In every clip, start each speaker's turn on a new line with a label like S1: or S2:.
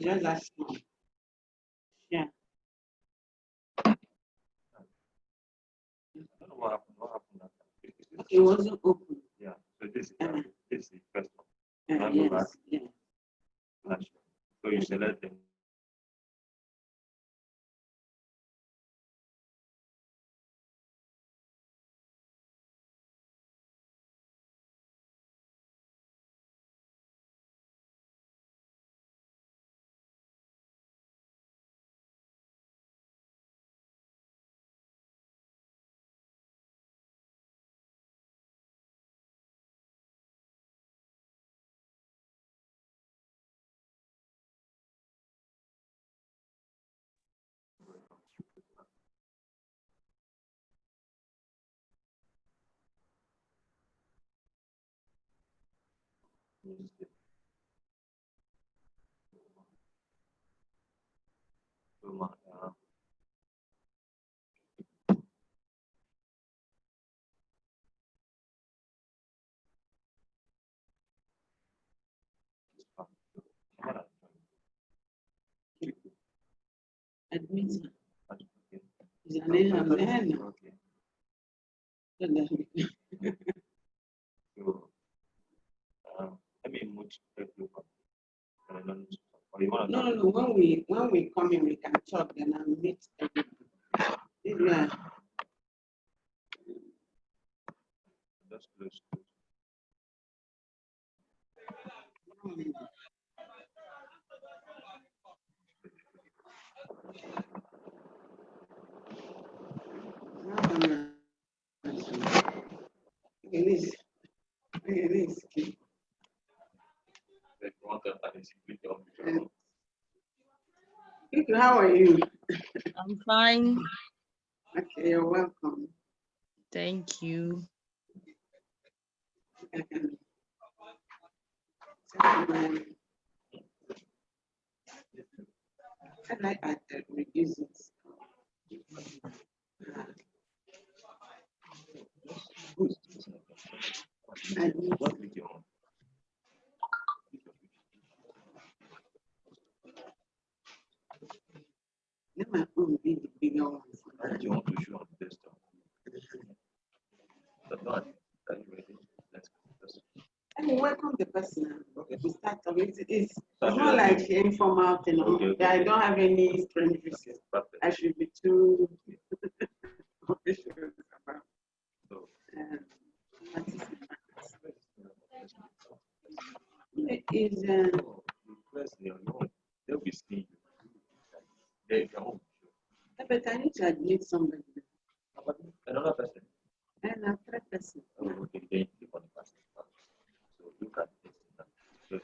S1: Just that small. Yeah.
S2: I don't know what happened. What happened that time?
S1: It wasn't open.
S2: Yeah. So this is the first one.
S1: Yes. Yeah.
S2: So you select them.
S1: Admit. Is an name.
S2: So, I mean, much
S1: No. When we come in, we can talk. Then I'll meet everybody.
S2: Just close.
S1: How are you?
S3: I'm fine.
S1: Okay, you're welcome.
S3: Thank you.
S1: I like I reduce it.
S2: What video?
S1: Let my phone be the bigger one.
S2: What do you want to show on the desktop? The one. Are you ready? Let's go.
S1: I mean, welcome the person. Okay. We start talking. It's not like informal thing. Okay. I don't have any strange reasons. I should be too official about.
S2: They'll be seeing you.
S1: But I need to admit somebody.
S2: Another person.
S1: Another person.
S2: Oh, okay. Then you click on the person. So look at this.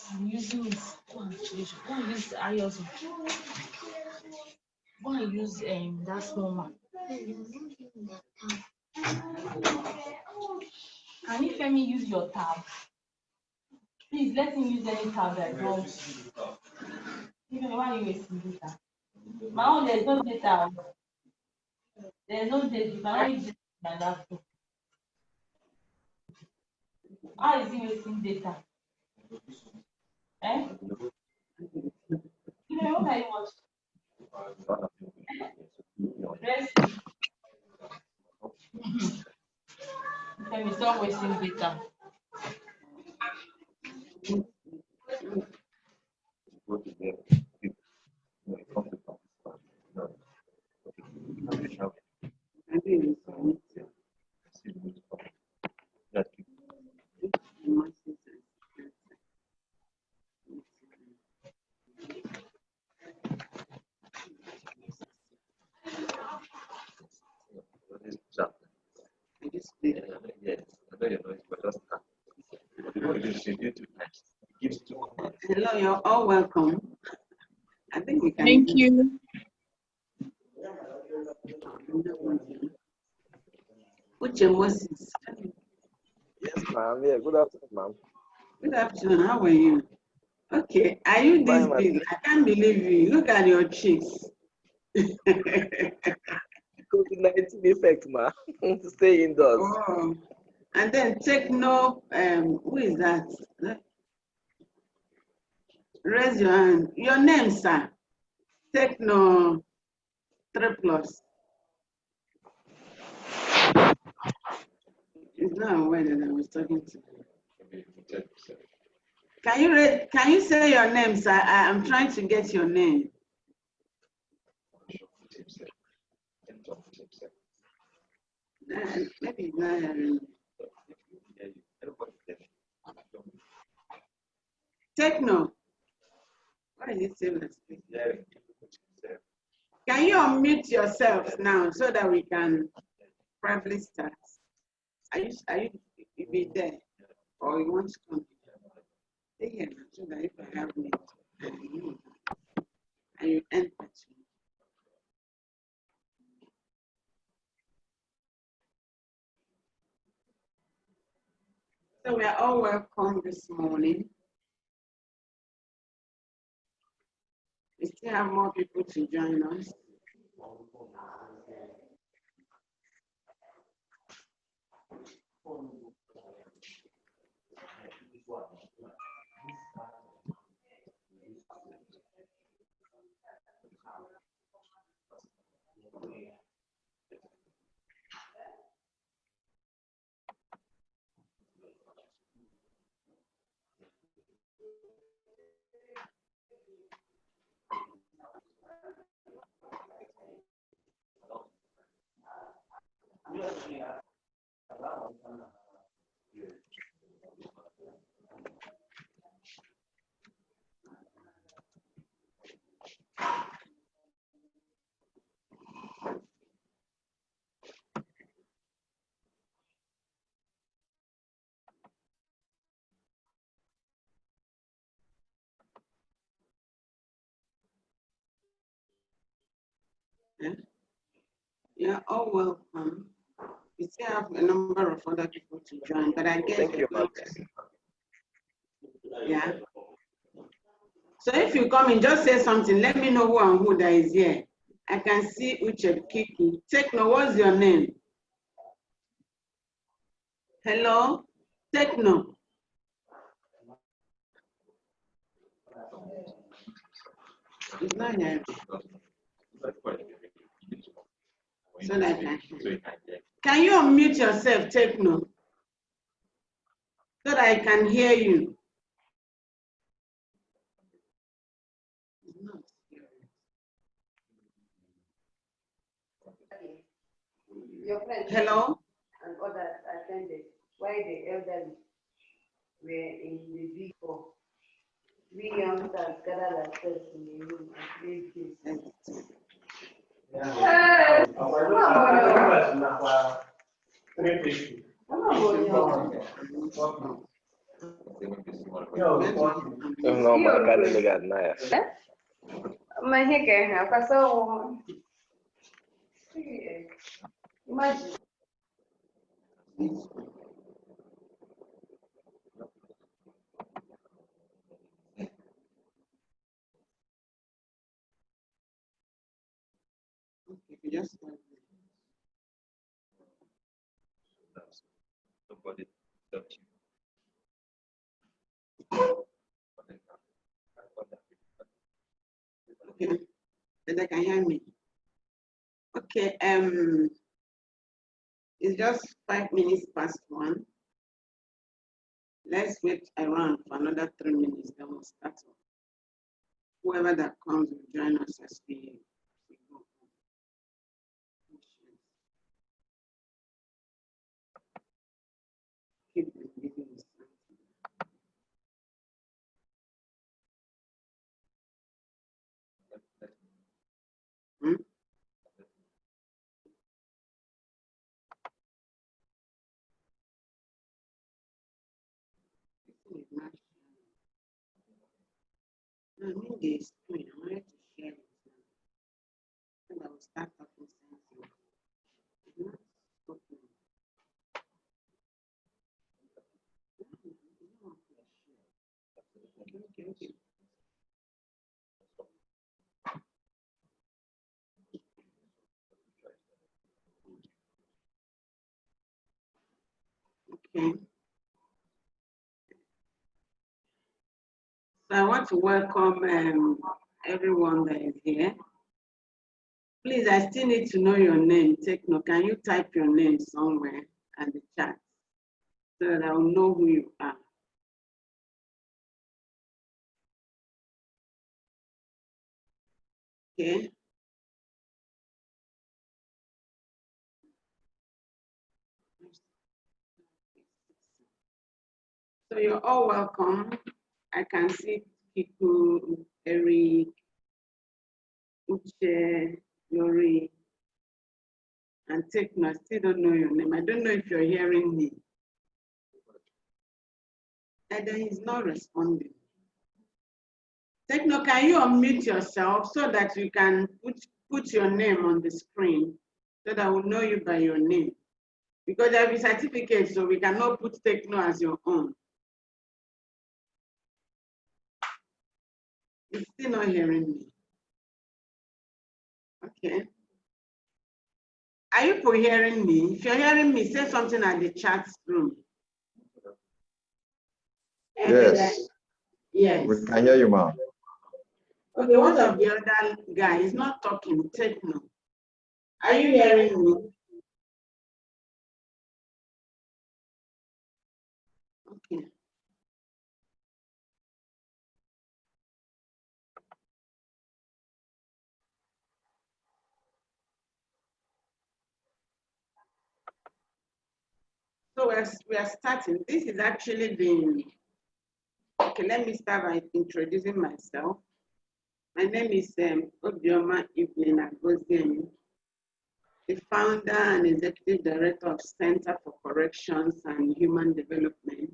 S3: I'm using this. Go and use I also. Go and use that small one. Can you let me use your tab? Please let me use any tab that comes. Even why are you wasting data? My own, there's no data. There's no data. You cannot use my laptop. How is he wasting data? Eh? You know what I watch? Let me stop wasting data.
S2: go to them. You know, it comes to participants. No. Okay.
S1: I do
S2: That what is that? Yes, I know you know it, but just schedule 2 times. It gives 2 commands.
S1: Hello, you're all welcome. I think we can.
S4: Thank you.
S1: Uche Moses.
S5: Yes, ma'am. Yeah, good afternoon, ma'am.
S1: Good afternoon. How are you? Okay. Are you this
S5: Fine,
S1: big? I can't believe you. Look at your cheeks.
S5: COVID-19 effect, ma'am. Stay indoors.
S1: Oh. And then Techno, who is that? Raise your hand. Your name, sir. Techno 3+. It's not aware that I was talking to you. Can you say your name, sir? I'm trying to get your name. Maybe not having. Techno. Why is it saying that? Can you unmute yourself now so that we can probably start? Are you be there? Or you want to come? Yeah, so that if I have it, and you enter. So we are all welcome this morning. We still have more people to join us. Yeah. You're all welcome. We still have a number of other people to join, but I guess.
S5: Thank you, ma'am.
S1: Yeah. So if you come in, just say something. Let me know who and who that is here. I can see Uche Kiki. Techno, what's your name? Hello? Techno. It's not here. So that can you unmute yourself, Techno? So that I can hear you.
S6: Your friends
S1: Hello?
S6: and others attended while the elderly were in the big hall. We youngsters gathered ourselves in the room and played games.
S5: No, ma'am. I can't look at Naya.
S6: Imagine.
S1: Yes.
S2: Nobody touch
S1: Okay. But they can hear me. Okay. It's just 5 minutes past 1. Let's wait around for another 3 minutes, then we'll start. whoever that comes will join us as we go. Keep them giving us something. No, I mean the screen. I wanted to share it. And I will start talking sense. It's not stopping. Okay. Okay. So I want to welcome everyone that is here. Please, I still need to know your name. Techno, can you type your name somewhere in the chat so that I will know who you are? Okay. So you're all welcome. I can see Kiku, Eric, Uche, Yori, and Techno. I still don't know your name. I don't know if you're hearing me. And then he's not responding. Techno, can you unmute yourself so that you can put your name on the screen so that we'll know you by your name? Because there will be certificates, so we cannot put Techno as your own. You're still not hearing me. Okay. Are you hearing me? If you're hearing me, say something at the chat room.
S4: Yes.
S1: Yes.
S4: We can hear you, ma'am.
S1: Okay, what of the other guy? He's not talking. Techno. Are you hearing me? Okay. So we are starting. This is actually the, okay, let me start by introducing myself. My name is Obioma Evelyn Agozien, the founder and executive director of Center for Corrections and Human Development.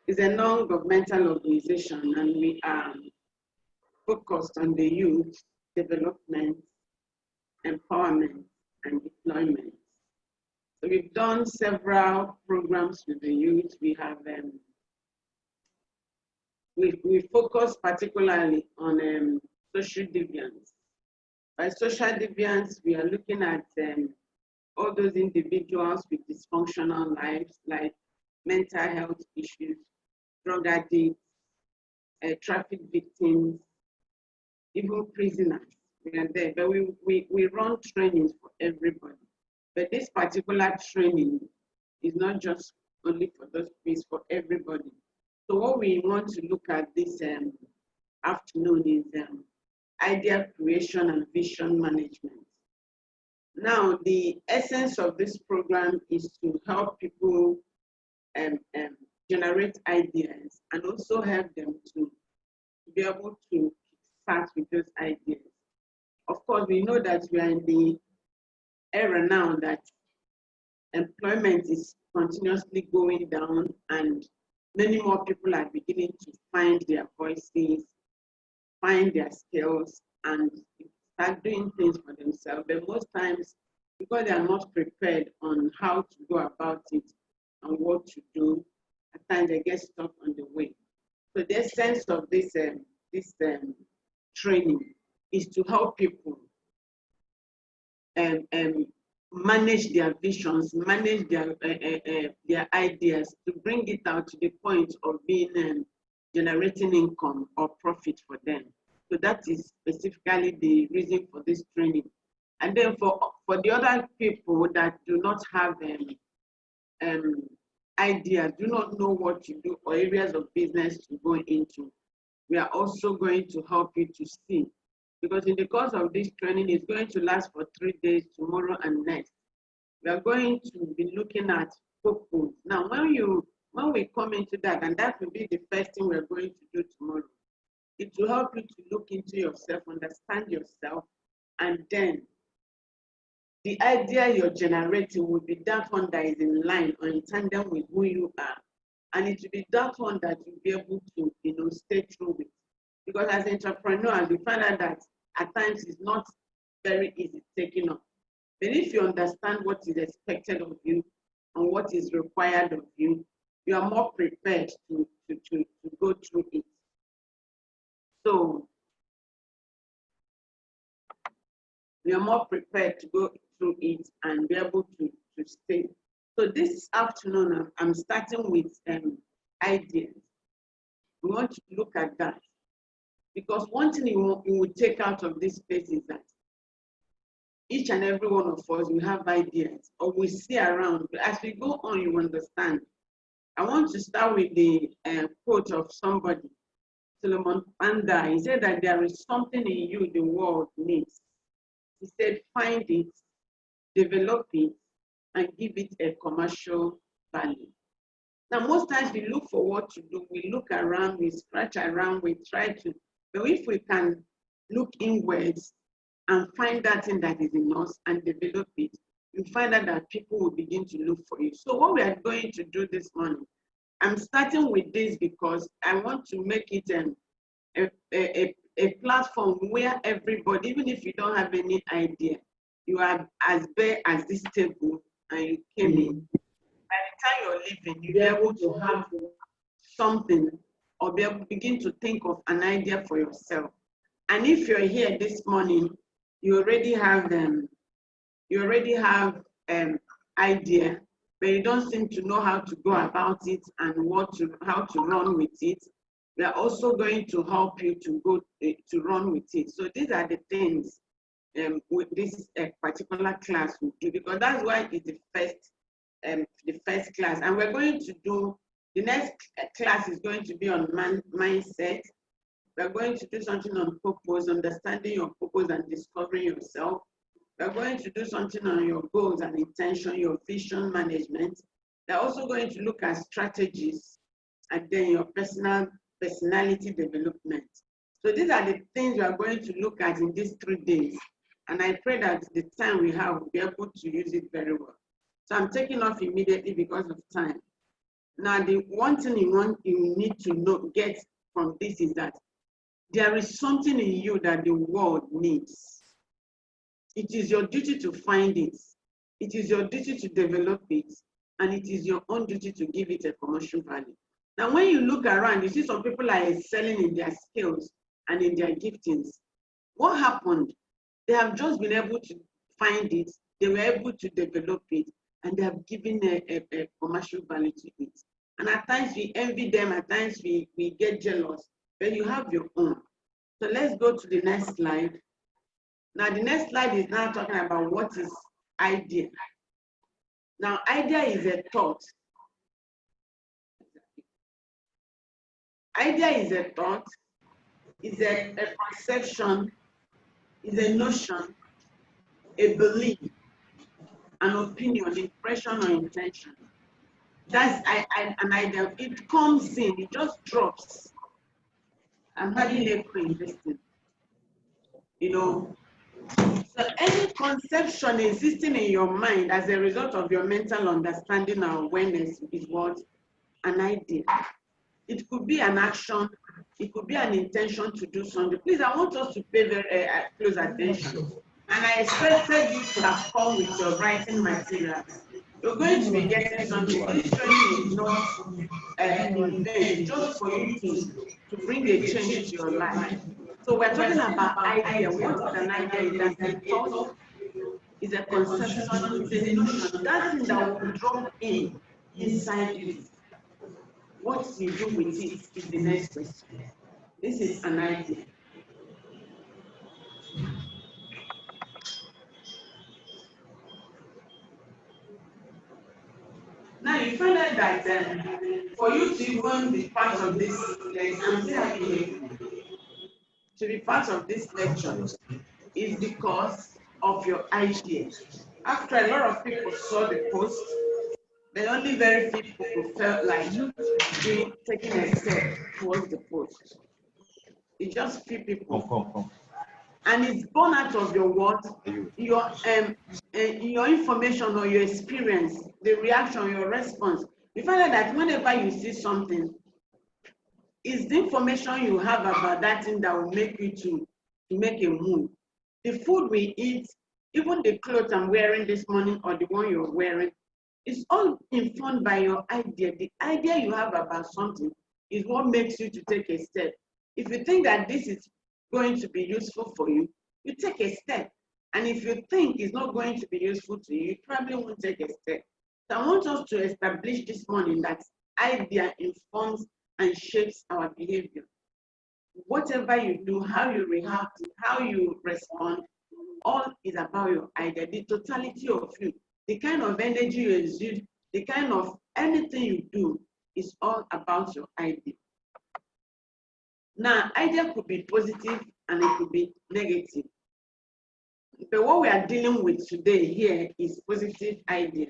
S1: It's a non-governmental organization, and we are focused on the youth development, empowerment, and deployment. So we've done several programs with the youth. We have we focus particularly on social deviance. By social deviance, we are looking at all those individuals with dysfunctional lives, like mental health issues, drug addicts, traffic victims, even prisoners. We are there, but we run trainings for everybody. But this particular training is not just only for those people, for everybody. So what we want to look at this afternoon is idea creation and vision management. Now, the essence of this program is to help people generate ideas and also help them to be able to start with those ideas. Of course, we know that we are in the era now that employment is continuously going down and many more people are beginning to find their voices, find their skills, and start doing things for themselves. But most times, because they are not prepared on how to go about it and what to do, at times they get stuck on the way. So the essence of this training is to help people manage their visions, manage their ideas, to bring it out to the point of being generating income or profit for them. So that is specifically the reason for this training. And then for the other people that do not have ideas, do not know what to do or areas of business to go into, we are also going to help you to see. Because in the course of this training, it's going to last for 3 days, tomorrow and next. We are going to be looking at purpose. Now, when we come into that, and that will be the first thing we're going to do tomorrow, it will help you to look into yourself, understand yourself, and then the idea you're generating will be that one that is in line or in tandem with who you are. And it will be that one that you'll be able to, stay true with. Because as entrepreneurs, we find out that at times it's not very easy taking up. But if you understand what is expected of you and what is required of you, you are more prepared to go through it. So we are more prepared to go through it and be able to stay. So this afternoon, I'm starting with ideas. We want to look at that. Because one thing you will take out of this space is that each and every one of us, we have ideas or we see around. But as we go on, you understand. I want to start with the quote of somebody, Solomon Panda. He said that there is something in you the world needs. He said, find it, develop it, and give it a commercial value. Now, most times we look for what to do. We look around, we scratch around, we try to. But if we can look inwards and find that thing that is in us and develop it, you find out that people will begin to look for you. So what we are going to do this morning, I'm starting with this because I want to make it a platform where everybody, even if you don't have any idea, you are as bare as this table and you came in. By the time you're leaving, you'll be able to have something or be able to begin to think of an idea for yourself. And if you're here this morning, you already have idea, but you don't seem to know how to go about it and how to run with it. We are also going to help you to run with it. So these are the things with this particular class we do, because that's why it's the first class. And we're going to do, the next class is going to be on mindset. We're going to do something on purpose, understanding your purpose and discovering yourself. We're going to do something on your goals and intention, your vision management. They're also going to look at strategies and then your personality development. So these are the things we are going to look at in these 3 days. And I pray that the time we have, we'll be able to use it very well. So I'm taking off immediately because of time. Now, the one thing you need to get from this is that there is something in you that the world needs. It is your duty to find it. It is your duty to develop it. And it is your own duty to give it a commercial value. Now, when you look around, you see some people are excelling in their skills and in their giftings. What happened? They have just been able to find it. They were able to develop it. And they have given a commercial value to it. And at times we envy them. At times we get jealous. But you have your own. So let's go to the next slide. Now, the next slide is now talking about what is idea. Now, idea is a thought. Idea is a thought, is a conception, is a notion, a belief, an opinion, impression, or intention. That's an idea. It comes in, it just drops. I'm having a pre-investing. So any conception existing in your mind as a result of your mental understanding or awareness is what? An idea. It could be an action. It could be an intention to do something. Please, I want us to pay very close attention. And I expected you to have come with your writing materials. You're going to be getting something. This training is not just for you to bring a change to your life. So we're talking about idea. What is an idea? Is a thought, is a conception, is a notion. That thing that will drop inside you. What you do with it is the next question. This is an idea. Now you find out that for you to even be part of this, I'm still having to be part of this lecture is because of your ideas. After a lot of people saw the post, but only very few people felt like taking a step towards the post. It's just few people. And it's born out of your what? Your information or your experience, the reaction, your response. You find out that whenever you see something, it's the information you have about that thing that will make you to make a move. The food we eat, even the clothes I'm wearing this morning or the one you're wearing, it's all informed by your idea. The idea you have about something is what makes you to take a step. If you think that this is going to be useful for you, you take a step. And if you think it's not going to be useful to you, you probably won't take a step. So I want us to establish this morning that idea informs and shapes our behavior. Whatever you do, how you react, how you respond, all is about your idea, the totality of you, the kind of energy you exude, the kind of anything you do is all about your idea. Now, idea could be positive and it could be negative. But what we are dealing with today here is positive idea.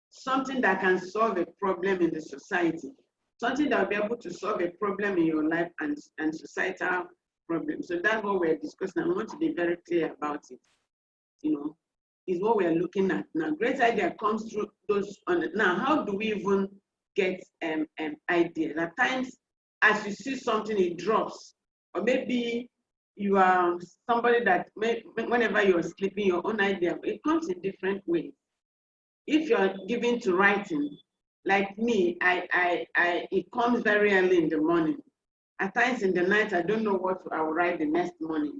S1: Something that can solve a problem in the society. Something that will be able to solve a problem in your life and societal problems. So that's what we're discussing. I want to be very clear about it. You know, is what we're looking at. Now, great idea comes through those on it. Now, how do we even get ideas? At times, as you see something, it drops. Or maybe you are somebody that whenever you're sleeping, your own idea, it comes in different ways. If you're given to writing, like me, it comes very early in the morning. At times in the night, I don't know what I will write the next morning.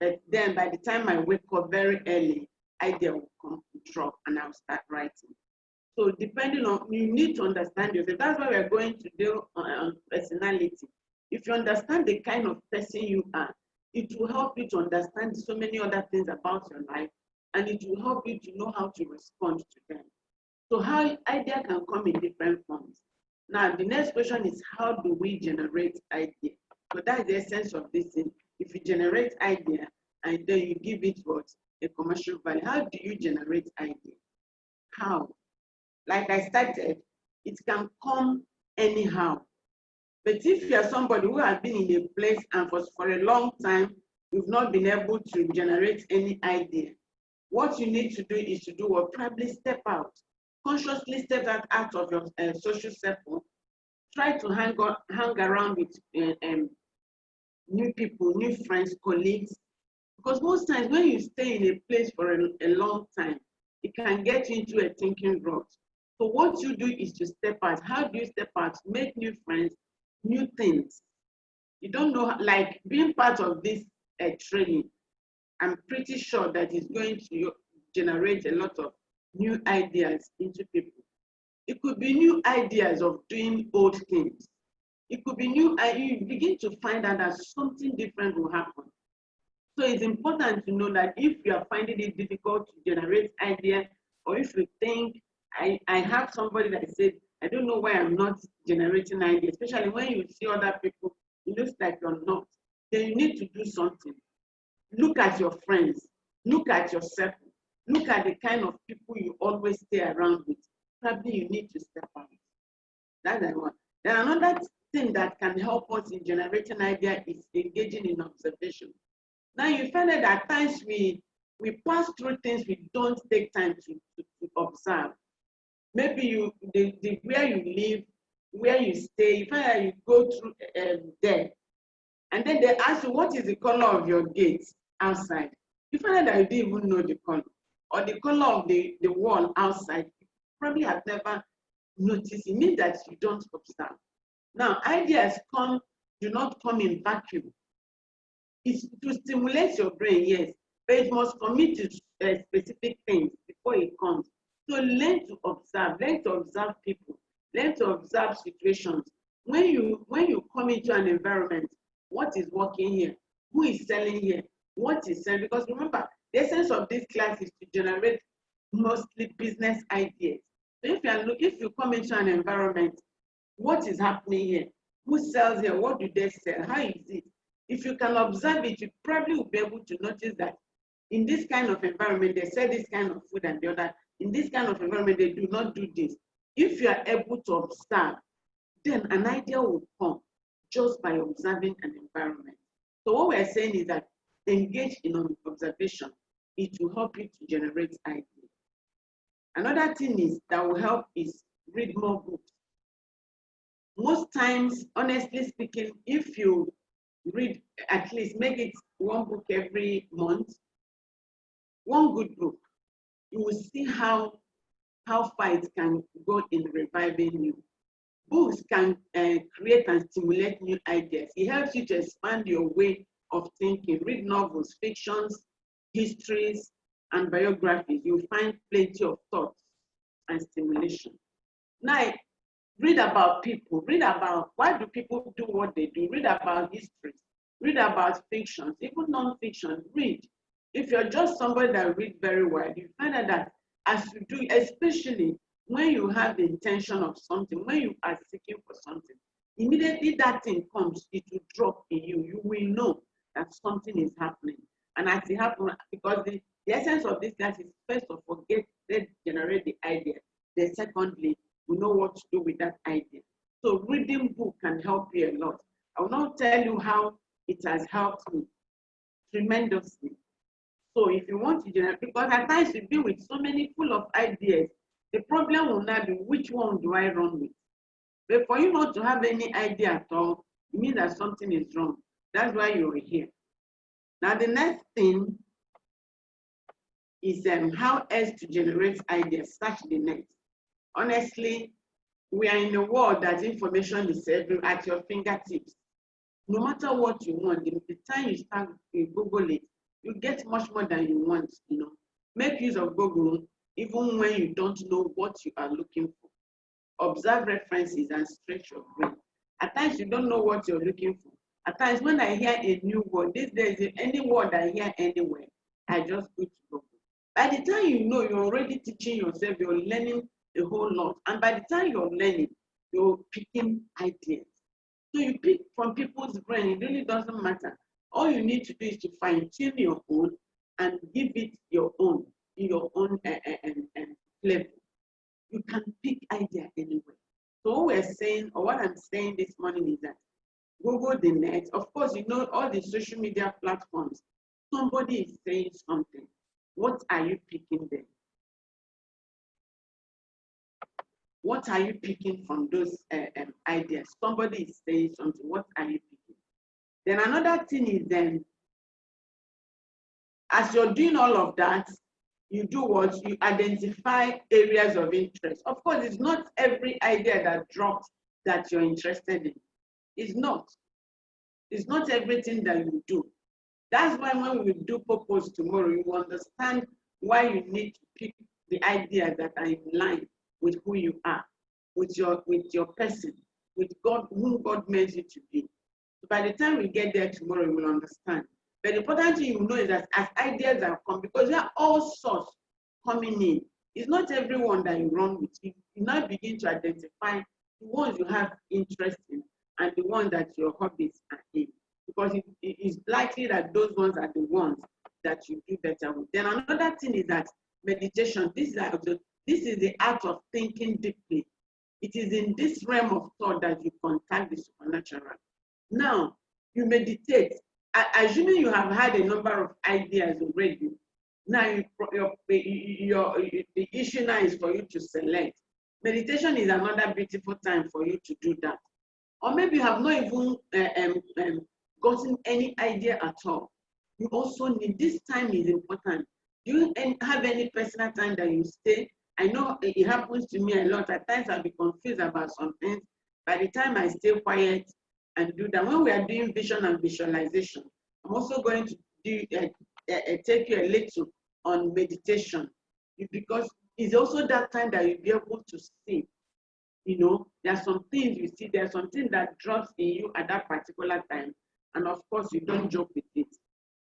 S1: But then by the time I wake up very early, idea will come to drop and I'll start writing. So depending on, you need to understand yourself. That's why we're going to deal on personality. If you understand the kind of person you are, it will help you to understand so many other things about your life, and it will help you to know how to respond to them. So how idea can come in different forms. Now, the next question is, how do we generate idea? So that's the essence of this thing. If you generate idea and then you give it what? A commercial value. How do you generate idea? How? Like I started, it can come anyhow. But if you are somebody who has been in a place and for a long time, you've not been able to generate any idea, what you need to do is to do what? Probably step out. Consciously step out of your social circle. Try to hang around with new people, new friends, colleagues. Because most times when you stay in a place for a long time, it can get you into a thinking rut. So what you do is to step out. How do you step out? Make new friends, new things. You don't know, like being part of this training, I'm pretty sure that it's going to generate a lot of new ideas into people. It could be new ideas of doing old things. It could be new, you begin to find out that something different will happen. So it's important to know that if you are finding it difficult to generate ideas, or if you think, I have somebody that said, I don't know why I'm not generating ideas, especially when you see other people, it looks like you're not. Then you need to do something. Look at your friends, look at yourself, look at the kind of people you always stay around with. Probably you need to step out. That's one. Then another thing that can help us in generating ideas is engaging in observation. Now you find that at times we pass through things we don't take time to observe. Maybe where you live, where you stay, you find that you go through there. And then they ask you, what is the color of your gate outside? You find that you didn't even know the color. Or the color of the wall outside. You probably have never noticed. It means that you don't observe. Now, ideas do not come in vacuum. It's to stimulate your brain, yes, but it must commit to specific things before it comes. So learn to observe people, learn to observe situations. When you come into an environment, what is working here? Who is selling here? What is selling? Because remember, the essence of this class is to generate mostly business ideas. So if you come into an environment, what is happening here? Who sells here? What do they sell? How is it? If you can observe it, you probably will be able to notice that in this kind of environment, they sell this kind of food and the other. In this kind of environment, they do not do this. If you are able to observe, then an idea will come just by observing an environment. So what we're saying is that engage in observation. It will help you to generate ideas. Another thing is that will help is read more books. Most times, honestly speaking, if you read, at least make it one book every month, one good book, you will see how far it can go in reviving you. Books can create and stimulate new ideas. It helps you to expand your way of thinking. Read novels, fictions, histories, and biographies. You'll find plenty of thoughts and stimulation. Now, read about people. Read about why do people do what they do. Read about history. Read about fictions, even non-fiction. Read. If you're just somebody that reads very well, you find out that as you do, especially when you have the intention of something, when you are seeking for something, immediately that thing comes, it will drop in you. You will know that something is happening. And as it happens, because the essence of this class is first of all, let's generate the idea. Then secondly, we know what to do with that idea. So reading book can help you a lot. I will not tell you how it has helped me tremendously. So if you want to generate, because at times you've been with so many full of ideas, the problem will not be which one do I run with. But for you not to have any idea at all, it means that something is wrong. That's why you're here. Now the next thing is how else to generate ideas, search the net. Honestly, we are in a world that information is at your fingertips. No matter what you want, the time you start to Google it, you get much more than you want, you know. Make use of Google even when you don't know what you are looking for. Observe references and stretch your brain. At times you don't know what you're looking for. At times when I hear a new word, these days, any word I hear anywhere, I just go to Google. By the time you know, you're already teaching yourself, you're learning a whole lot. And by the time you're learning, you're picking ideas. So you pick from people's brain, it really doesn't matter. All you need to do is to fine-tune your own and give it your own, flavor. You can pick idea anywhere. So what we're saying, or what I'm saying this morning is that Google the net. Of course, you know all the social media platforms. Somebody is saying something. What are you picking there? What are you picking from those ideas? Somebody is saying something. What are you picking? Then another thing is then, as you're doing all of that, you do what? You identify areas of interest. Of course, it's not every idea that drops that you're interested in. It's not. It's not everything that you do. That's why when we do purpose tomorrow, you understand why you need to pick the ideas that are in line with who you are, with your person, with God, whom God made you to be. So by the time we get there tomorrow, you will understand. But the important thing you know is that as ideas have come, because there are all sorts coming in, it's not everyone that you run with. You now begin to identify the ones you have interest in and the ones that your hobbies are in. Because it is likely that those ones are the ones that you do better with. Then another thing is that meditation, this is the art of thinking deeply. It is in this realm of thought that you contact the supernatural. Now, you meditate. Assuming you have had a number of ideas already, now the issue now is for you to select. Meditation is another beautiful time for you to do that. Or maybe you have not even gotten any idea at all. You also need, this time is important. Do you have any personal time that you stay? I know it happens to me a lot. At times I'll be confused about some things. By the time I stay quiet and do that, when we are doing vision and visualization, I'm also going to do take you a little on meditation, because it's also that time that you'll be able to see. You know, there are some things you see, there's something that drops in you at that particular time. And of course, you don't joke with it.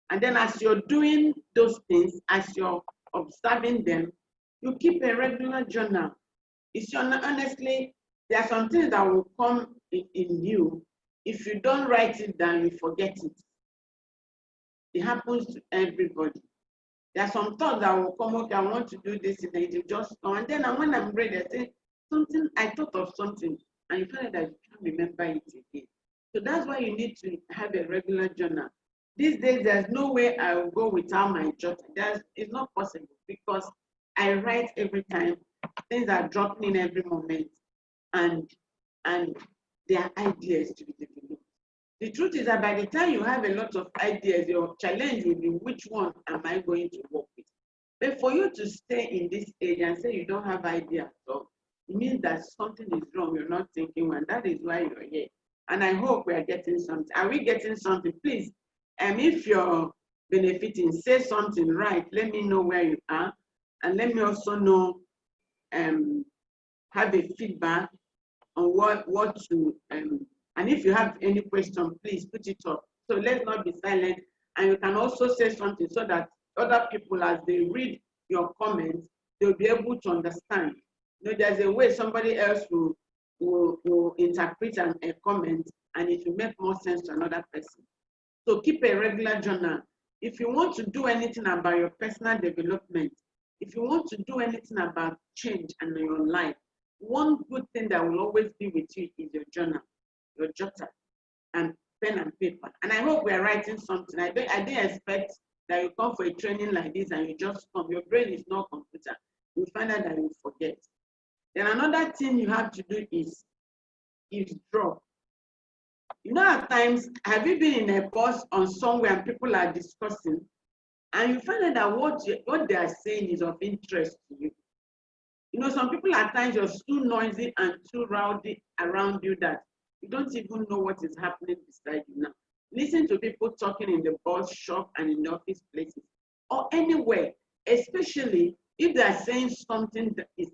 S1: And then as you're doing those things, as you're observing them, you keep a regular journal. It's honestly, there are some things that will come in you if you don't write it down, you forget it. It happens to everybody. There are some thoughts that will come, okay, I want to do this, and it will just come. And then when I'm ready, I say, I thought of something, and you find that you can't remember it again. So that's why you need to have a regular journal. These days, there's no way I will go without my journal. It's not possible because I write every time. Things are dropping in every moment, and there are ideas to be developed. The truth is that by the time you have a lot of ideas, your challenge will be which one am I going to work with? But for you to stay in this age and say you don't have ideas, so it means that something is wrong. You're not thinking, and that is why you're here. And I hope we are getting something. Are we getting something? Please, if you're benefiting, say something right. Let me know where you are, and let me also know, have a feedback on what to, and if you have any question, please put it up. So let's not be silent. And you can also say something so that other people, as they read your comments, they'll be able to understand. You know, there's a way somebody else will interpret a comment, and it will make more sense to another person. So keep a regular journal. If you want to do anything about your personal development, if you want to do anything about change in your life, one good thing that will always be with you is your journal, your jotter, and pen and paper. And I hope we are writing something. I didn't expect that you come for a training like this and you just come. Your brain is not computer. You find out that you forget. Then another thing you have to do is eavesdrop. You know, at times, have you been in a bus on somewhere and people are discussing, and you find out that what they are saying is of interest to you? You know, some people at times are too noisy and too rowdy around you that you don't even know what is happening beside you now. Listen to people talking in the bus shop and in the office places or anywhere, especially if they are saying something that is,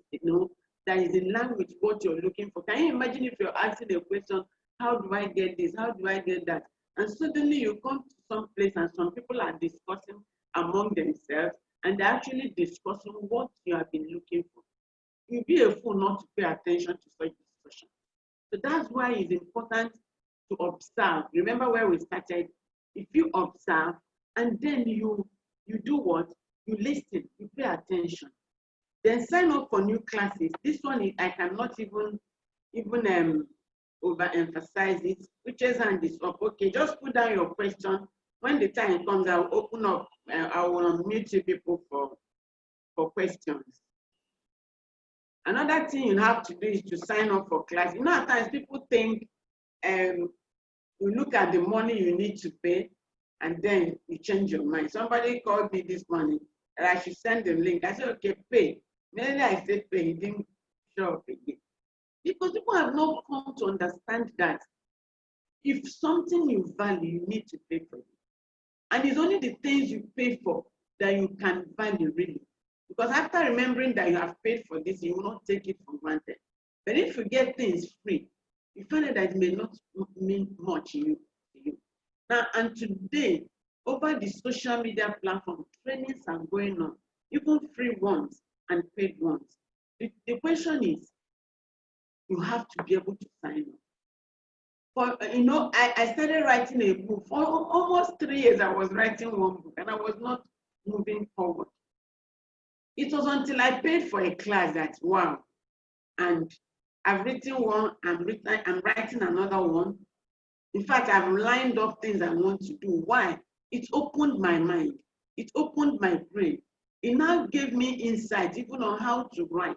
S1: that is in line with what you're looking for. Can you imagine if you're asking a question, how do I get this? How do I get that? And suddenly you come to some place and some people are discussing among themselves, and they're actually discussing what you have been looking for. You'll be a fool not to pay attention to such discussion. So that's why it's important to observe. Remember where we started? If you observe and then you do what? You listen, you pay attention. Then sign up for new classes. This one, I cannot even overemphasize it. Whiche's hand is up. Okay, just put down your question. When the time comes, I'll open up. I will unmute you people for questions. Another thing you have to do is to sign up for class. You know, at times people think you look at the money you need to pay and then you change your mind. Somebody called me this morning and I should send the link. I said, okay, pay. Immediately I said pay, he didn't show up again. Because people have not come to understand that if something you value, you need to pay for it. And it's only the things you pay for that you can value really. Because after remembering that you have paid for this, you will not take it for granted. But if you get things free, you find that it may not mean much to you. Now, and today, over the social media platform, trainings are going on, even free ones and paid ones. The question is, you have to be able to sign up. For, I started writing a book. For almost 3 years, I was writing one book, and I was not moving forward. It was until I paid for a class that, wow, and I've written one, I'm writing another one. In fact, I've lined up things I want to do. Why? It opened my mind. It opened my brain. It now gave me insight even on how to write.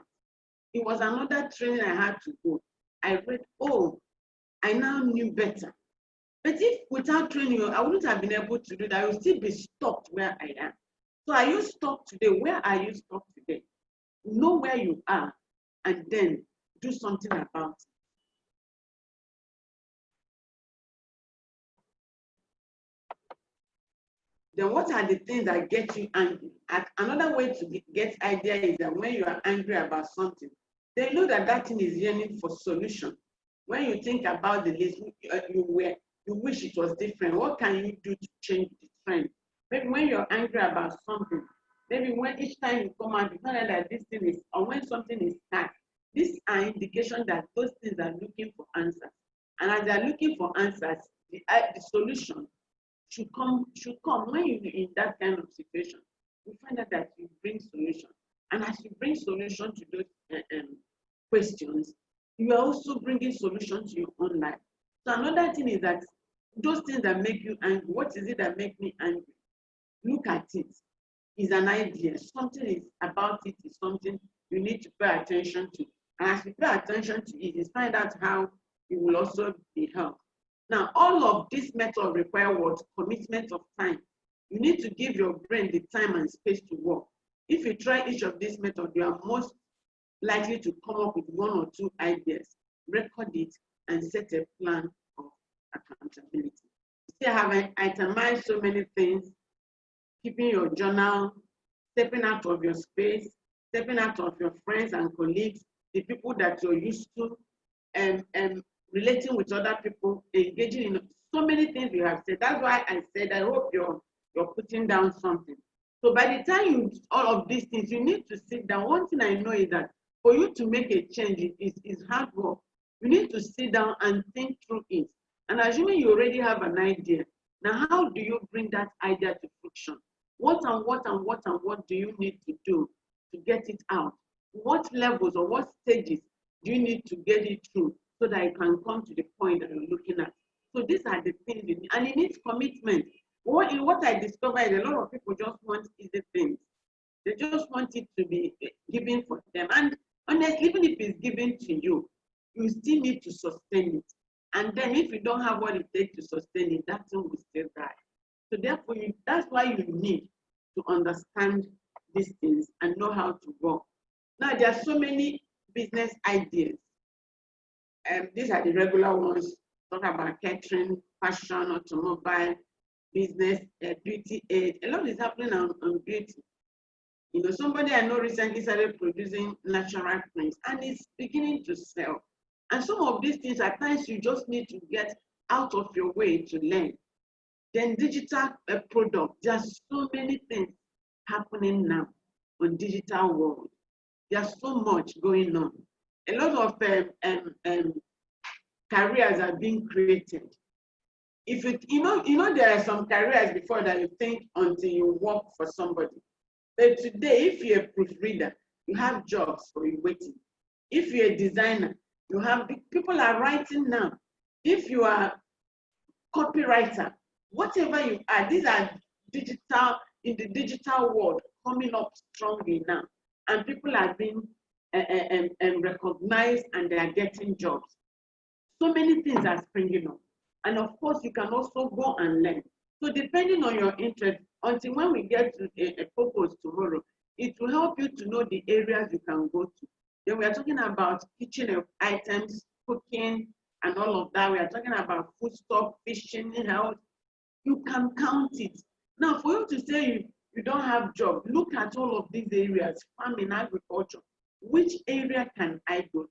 S1: It was another training I had to go. I read, oh, I now knew better. But if without training, I wouldn't have been able to do that. I would still be stuck where I am. So are you stuck today? Where are you stuck today? Know where you are and then do something about it. Then what are the things that get you angry? Another way to get idea is that when you are angry about something, they know that that thing is yearning for solution. When you think about the list, you wish it was different. What can you do to change the trend? Maybe when you're angry about something, maybe when each time you come out, you find out that this thing is, or when something is stuck, these are indications that those things are looking for answers. And as they're looking for answers, the solution should come when you're in that kind of situation. You find out that you bring solution. And as you bring solution to those questions, you are also bringing solution to your own life. So another thing is that those things that make you angry, what is it that make me angry? Look at it. It's an idea. Something is about it is something you need to pay attention to. And as you pay attention to it, is find out how it will also be helped. Now, all of this method require what? Commitment of time. You need to give your brain the time and space to work. If you try each of these methods, you are most likely to come up with 1 or 2 ideas, record it, and set a plan of accountability. You still have itemized so many things, keeping your journal, stepping out of your space, stepping out of your friends and colleagues, the people that you're used to, and relating with other people, engaging in so many things you have said. That's why I said, I hope you're putting down something. So by the time you do all of these things, you need to sit down. One thing I know is that for you to make a change is hard work. You need to sit down and think through it. And assuming you already have an idea, now how do you bring that idea to fruition? What do you need to do to get it out? What levels or what stages do you need to get it through so that it can come to the point that you're looking at? So these are the things, and it needs commitment. What I discovered, a lot of people just want easy things. They just want it to be given for them. And honestly, even if it's given to you, you still need to sustain it. And then if you don't have what it takes to sustain it, that thing will still die. So therefore, that's why you need to understand these things and know how to work. Now, there are so many business ideas. These are the regular ones. Talk about catering, fashion, automobile, business, beauty aid. A lot is happening on beauty. You know, somebody I know recently started producing natural creams and it's beginning to sell. And some of these things, at times, you just need to get out of your way to learn. Then digital product, there's so many things happening now on digital world. There's so much going on. A lot of careers are being created. If you know, there are some careers before that you think until you work for somebody. But today, if you're a proofreader, you have jobs for you waiting. If you're a designer, you have people are writing now. If you are copywriter, whatever you are, these are digital, in the digital world, coming up strongly now. And people are being recognized and they are getting jobs. So many things are springing up. And of course, you can also go and learn. So depending on your interest, until when we get to a focus tomorrow, it will help you to know the areas you can go to. Then we are talking about kitchen items, cooking, and all of that. We are talking about food stock, fishing, health. You can count it. Now, for you to say you don't have job, look at all of these areas, farming, agriculture. Which area can I go to?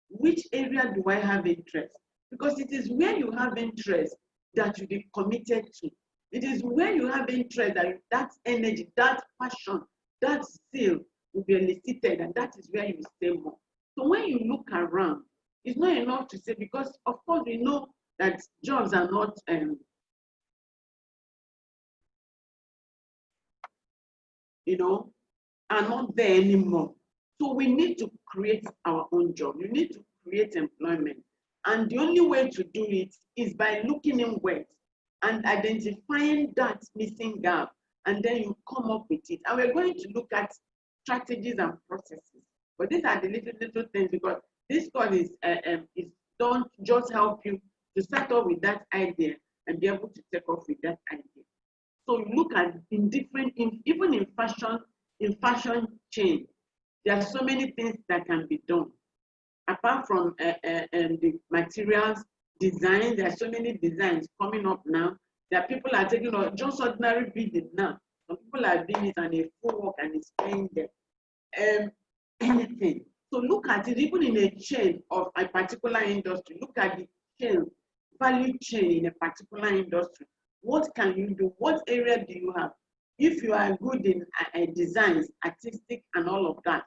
S1: Which area do I have interest? Because it is where you have interest that you be committed to. It is where you have interest that energy, that passion, that zeal will be elicited, and that is where you stay more. So when you look around, it's not enough to say, because of course we know that jobs are not are not there anymore. So we need to create our own job. You need to create employment. And the only way to do it is by looking inward and identifying that missing gap. And then you come up with it. And we're going to look at strategies and processes. But these are the little things, because this course is don't just help you to start off with that idea and be able to take off with that idea. So you look at even in fashion chain, there are so many things that can be done. Apart from the materials, design, there are so many designs coming up now that people are taking on just ordinary beading now. Some people are doing it and a full work and it's paying them. Anything. So look at it, even in a chain of a particular industry, look at the chain, value chain in a particular industry. What can you do? What area do you have? If you are good in designs, artistic, and all of that,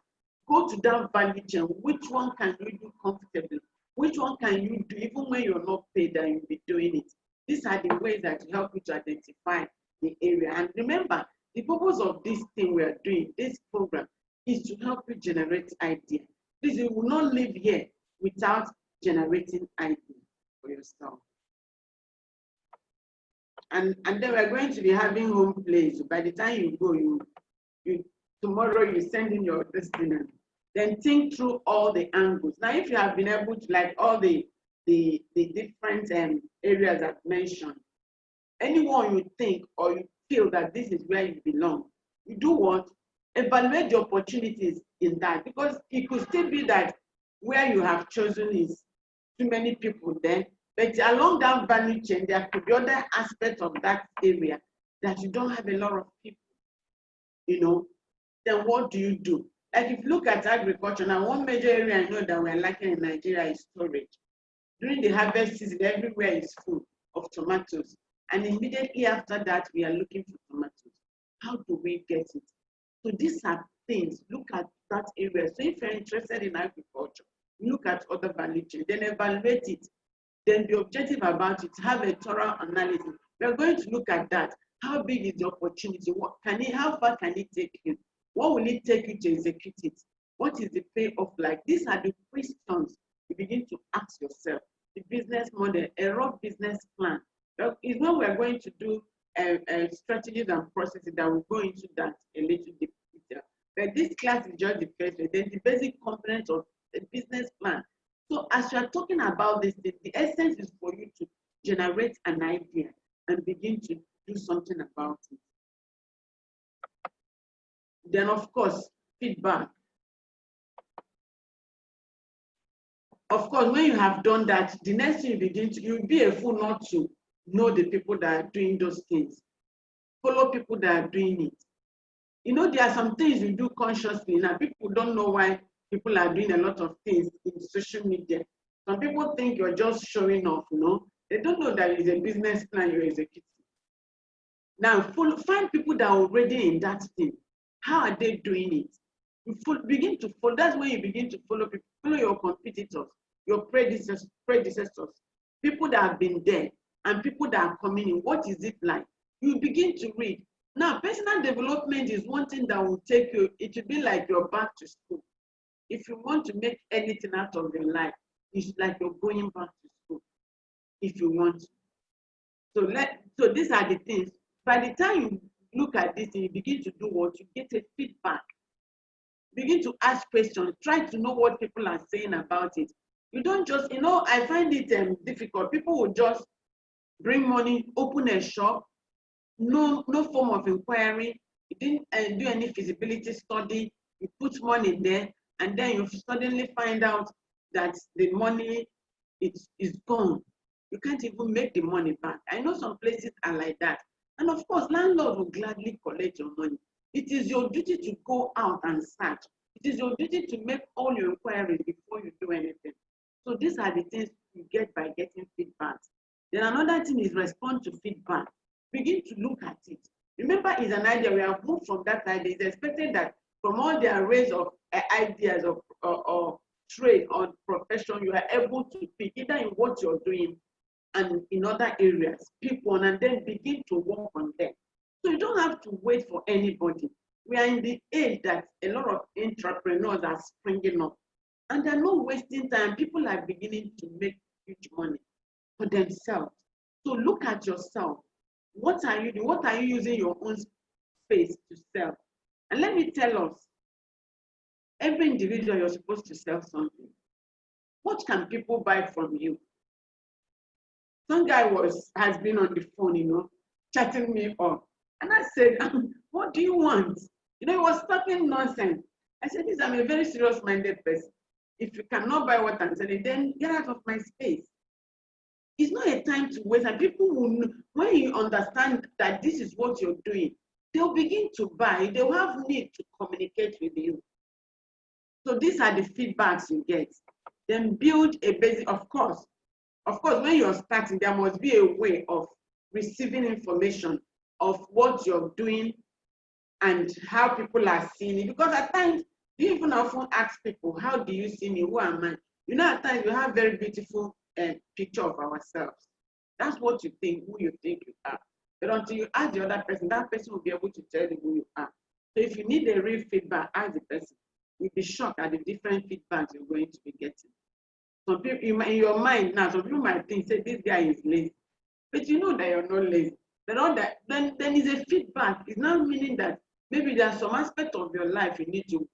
S1: go to that value chain. Which one can you do comfortably? Which one can you do even when you're not paid and you'll be doing it? These are the ways that help you to identify the area. And remember, the purpose of this thing we are doing, this program, is to help you generate ideas. Please, you will not live here without generating ideas for yourself. And then we're going to be having home plays. By the time you go, you tomorrow you send in your destiny. Then think through all the angles. Now, if you have been able to, like all the different areas I've mentioned, anyone you think or you feel that this is where you belong, you do what? Evaluate the opportunities in that, because it could still be that where you have chosen is too many people there, but along that value chain, there could be other aspects of that area that you don't have a lot of people, then what do you do? Like if you look at agriculture, now one major area I know that we're lacking in Nigeria is storage. During the harvest season, everywhere is full of tomatoes. And immediately after that, we are looking for tomatoes. How do we get it? So these are things, look at that area. So if you're interested in agriculture, look at other value chain, then evaluate it. Then be objective about it, have a thorough analysis. We're going to look at that. How big is the opportunity? How far can it take you? What will it take you to execute it? What is the payoff like? These are the questions you begin to ask yourself. The business model, a rough business plan. Is when we're going to do strategies and processes that will go into that a little bit detail. But this class is just the first one. Then the basic components of a business plan. So as you are talking about this, the essence is for you to generate an idea and begin to do something about it. Then, of course, feedback. Of course, when you have done that, the next thing you'll be a fool not to know the people that are doing those things. Follow people that are doing it. There are some things you do consciously. Now, people don't know why people are doing a lot of things in social media. Some people think you're just showing off, They don't know that it's a business plan you're executing. Now, find people that are already in that thing. How are they doing it? You begin to follow. That's when you begin to follow people. Follow your competitors, your predecessors, people that have been there, and people that are coming in. What is it like? You begin to read. Now, personal development is one thing that will take you. It will be like you're back to school. If you want to make anything out of your life, it's like you're going back to school. If you want to. So these are the things. By the time you look at this and you begin to do what, you get a feedback. Begin to ask questions. Try to know what people are saying about it. You don't just, I find it difficult. People will just bring money, open a shop, no form of inquiry. You didn't do any feasibility study. You put money there, and then you suddenly find out that the money is gone. You can't even make the money back. I know some places are like that. And of course, landlords will gladly collect your money. It is your duty to go out and search. It is your duty to make all your inquiries before you do anything. So these are the things you get by getting feedback. Then another thing is respond to feedback. Begin to look at it. Remember, it's an idea. We have moved from that idea. It's expected that from all the arrays of ideas or trade or profession, you are able to pick either in what you're doing and in other areas, pick one and then begin to work on them. So you don't have to wait for anybody. We are in the age that a lot of entrepreneurs are springing up and they're not wasting time. People are beginning to make huge money for themselves. So look at yourself. What are you doing? What are you using your own space to sell? And let me tell us, every individual, you're supposed to sell something. What can people buy from you? Some guy has been on the phone, chatting me up. And I said, what do you want? He was talking nonsense. I said, I'm a very serious-minded person. If you cannot buy what I'm selling, then get out of my space. It's not a time to waste. And people will, when you understand that this is what you're doing, they'll begin to buy. They'll have need to communicate with you. So these are the feedbacks you get. Then build a basic, of course, when you're starting, there must be a way of receiving information of what you're doing and how people are seeing it. Because at times, you even often ask people, how do you see me? Who am I? You know, at times we have very beautiful picture of ourselves. That's what you think, who you think you are. But until you ask the other person, that person will be able to tell you who you are. So if you need a real feedback, ask the person. You'll be shocked at the different feedbacks you're going to be getting. Some people, in your mind now, some people might think, say, this guy is lazy. But you know that you're not lazy. But all that, then is a feedback. It's not meaning that maybe there's some aspect of your life you need to,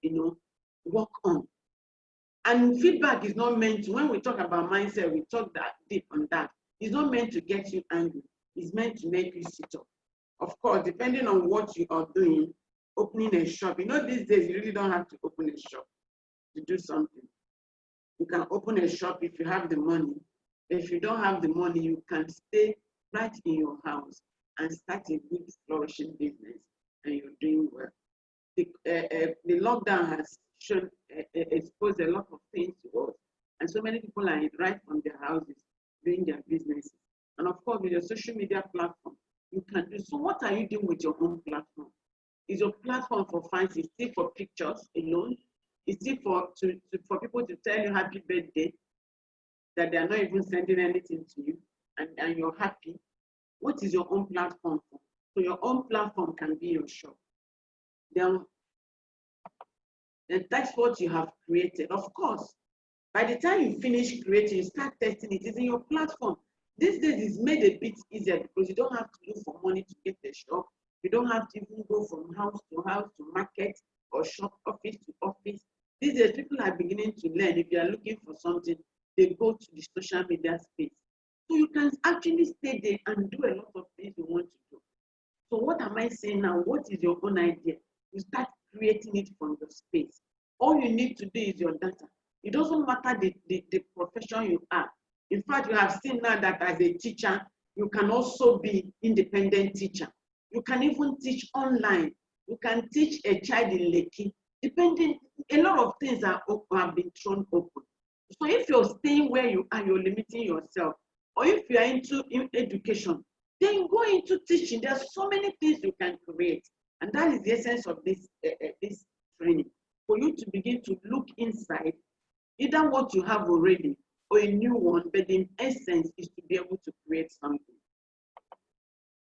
S1: work on. And feedback is not meant to, when we talk about mindset, we talk that deep on that. It's not meant to get you angry. It's meant to make you sit up. Of course, depending on what you are doing, opening a shop. These days, you really don't have to open a shop to do something. You can open a shop if you have the money. If you don't have the money, you can stay right in your house and start a good flourishing business, and you're doing well. The lockdown has exposed a lot of things to us, and so many people are right from their houses doing their businesses. And of course, with your social media platform, you can do. So what are you doing with your own platform? Is your platform for fans? Is it for pictures alone? Is it for people to tell you happy birthday, that they are not even sending anything to you, and you're happy? What is your own platform for? So your own platform can be your shop. Then that's what you have created. Of course, by the time you finish creating, you start testing it. It's in your platform. These days, it's made a bit easier because you don't have to look for money to get a shop. You don't have to even go from house to market or shop, office to office. These days, people are beginning to learn. If you are looking for something, they go to the social media space. So you can actually stay there and do a lot of things you want to do. So what am I saying now? What is your own idea? You start creating it from your space. All you need to do is your data. It doesn't matter the profession you are. In fact, you have seen now that as a teacher, you can also be independent teacher. You can even teach online. You can teach a child in Lekki. Depending, a lot of things have been thrown open. So if you're staying where you are, you're limiting yourself. Or if you are into education, then go into teaching. There are so many things you can create. And that is the essence of this training. For you to begin to look inside, either what you have already or a new one, but in essence is to be able to create something.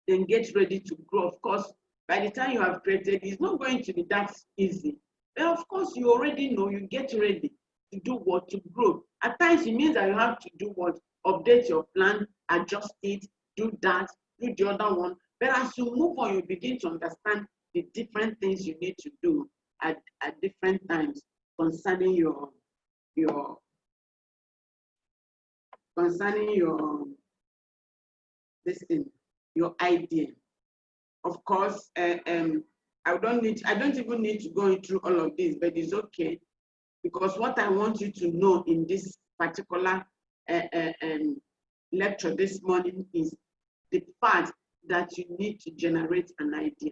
S1: Then get ready to grow. Of course, by the time you have created, it's not going to be that easy. But of course, you already know, you get ready to do what? To grow. At times, it means that you have to do what? Update your plan, adjust it, do that, do the other one. But as you move on, you begin to understand the different things you need to do at different times concerning your idea. Of course, I don't even need to go through all of this, but it's okay, because what I want you to know in this particular lecture this morning is the fact that you need to generate an idea.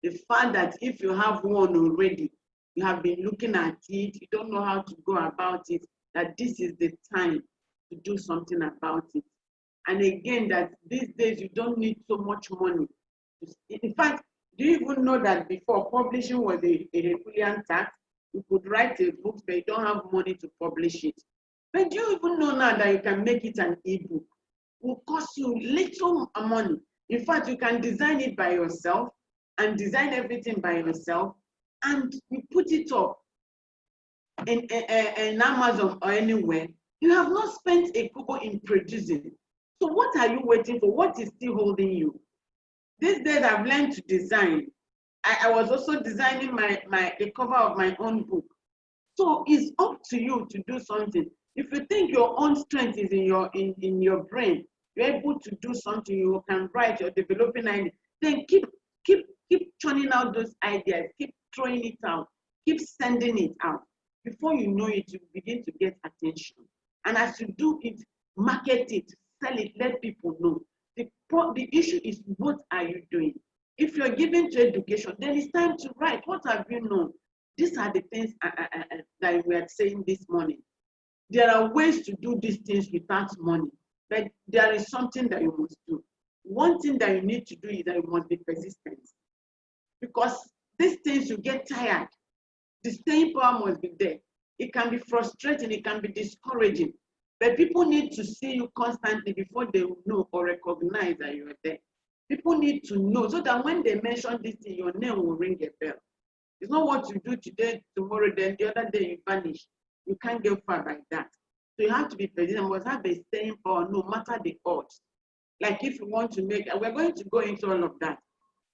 S1: The fact that if you have one already, you have been looking at it, you don't know how to go about it, that this is the time to do something about it. And again, that these days you don't need so much money. In fact, do you even know that before publishing was a Herculean task? You could write a book, but you don't have money to publish it. But do you even know now that you can make it an ebook? It will cost you little money. In fact, you can design it by yourself and design everything by yourself, and you put it up in Amazon or anywhere. You have not spent a kobo in producing. So what are you waiting for? What is still holding you? These days I've learned to design. I was also designing the cover of my own book. So it's up to you to do something. If you think your own strength is in your brain, you're able to do something, you can write, you're developing ideas, then keep churning out those ideas, keep throwing it out, keep sending it out. Before you know it, you begin to get attention. And as you do it, market it, sell it, let people know. The issue is, what are you doing? If you're giving to education, then it's time to write. What have you known? These are the things that we are saying this morning. There are ways to do these things without money, but there is something that you must do. One thing that you need to do is that you must be persistent. Because these things, you get tired. The staying power must be there. It can be frustrating, it can be discouraging. But people need to see you constantly before they know or recognize that you're there. People need to know so that when they mention this thing, your name will ring a bell. It's not what you do today, tomorrow, then the other day you vanish. You can't get far by that. So you have to be persistent. You must have a staying power no matter the odds. Like if you want to make, we're going to go into all of that.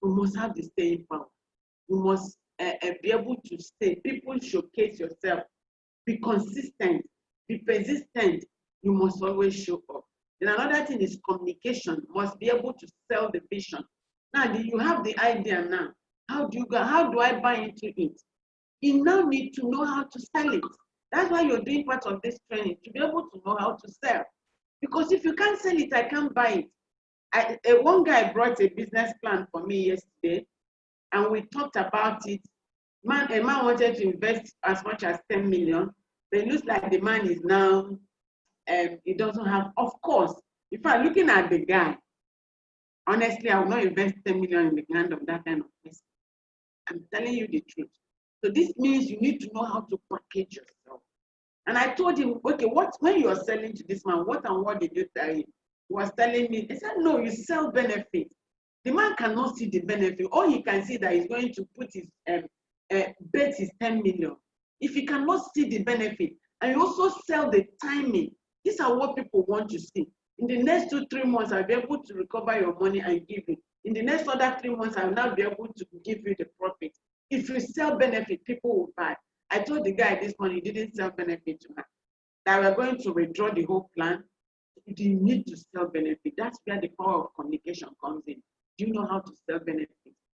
S1: We must have the staying power. We must be able to stay. People showcase yourself. Be consistent. Be persistent. You must always show up. Then another thing is communication. You must be able to sell the vision. Now you have the idea now. How do you go? How do I buy into it? You now need to know how to sell it. That's why you're doing part of this training, to be able to know how to sell. Because if you can't sell it, I can't buy it. One guy brought a business plan for me yesterday, and we talked about it. A man wanted to invest as much as 10 million, but it looks like the man is now, he doesn't have, of course, if I'm looking at the guy, honestly, I will not invest 10 million in the hand of that kind of person. I'm telling you the truth. So this means you need to know how to package yourself. And I told him, okay, when you are selling to this man, what and what did you tell him? He was telling me, he said, no, you sell benefit. The man cannot see the benefit. All he can see that he's going to put his, bet his 10 million. If he cannot see the benefit, and you also sell the timing, these are what people want to see. In the next 2-3 months, I'll be able to recover your money and give it. In the next other 3 months, I'll now be able to give you the profit. If you sell benefit, people will buy. I told the guy this morning, he didn't sell benefit to her, that we're going to withdraw the whole plan. You need to sell benefit. That's where the power of communication comes in. Do you know how to sell benefit?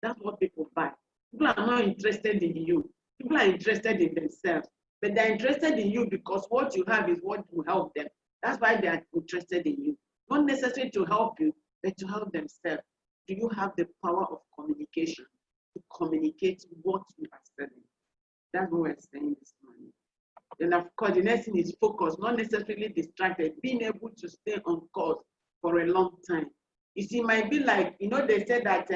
S1: That's what people buy. People are not interested in you. People are interested in themselves. But they're interested in you because what you have is what will help them. That's why they are interested in you. Not necessarily to help you, but to help themselves. Do you have the power of communication to communicate what you are selling? That's what we're saying this morning. Then of course, the next thing is focus, not necessarily distracted, being able to stay on course for a long time. You see, it might be like, they said that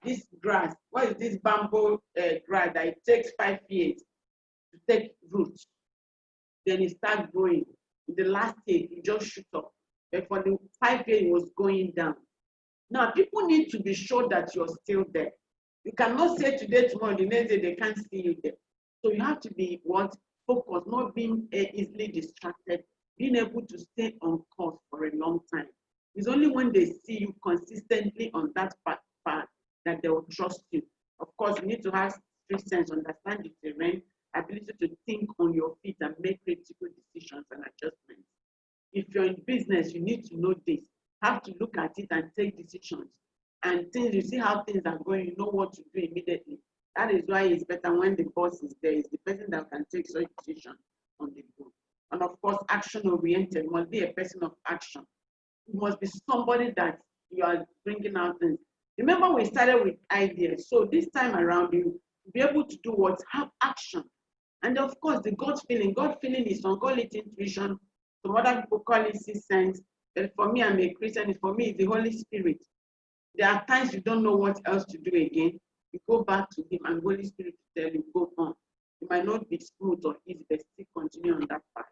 S1: this grass, what is this bamboo grass that it takes 5 years to take root. Then it starts growing. In the last year, it just shoots up. But for the 5 years, it was going down. Now, people need to be sure that you're still there. You cannot say today, tomorrow, the next day, they can't see you there. So you have to be focused, not being easily distracted, being able to stay on course for a long time. It's only when they see you consistently on that path that they will trust you. Of course, you need to have street sense, understand the terrain, ability to think on your feet and make critical decisions and adjustments. If you're in business, you need to know this. Have to look at it and take decisions. And things, you see how things are going, you know what to do immediately. That is why it's better when the boss is there. It's the person that can take such decisions on the go. And of course, action-oriented, must be a person of action. It must be somebody that you are bringing out things. Remember, we started with ideas. So this time around, you be able to do what? Have action. And of course, the God feeling. God feeling is some call it intuition. Some other people call it sixth sense. But for me, I'm a Christian. For me, it's the Holy Spirit. There are times you don't know what else to do again. You go back to Him and Holy Spirit will tell you, go on. It might not be smooth or easy, but still continue on that path.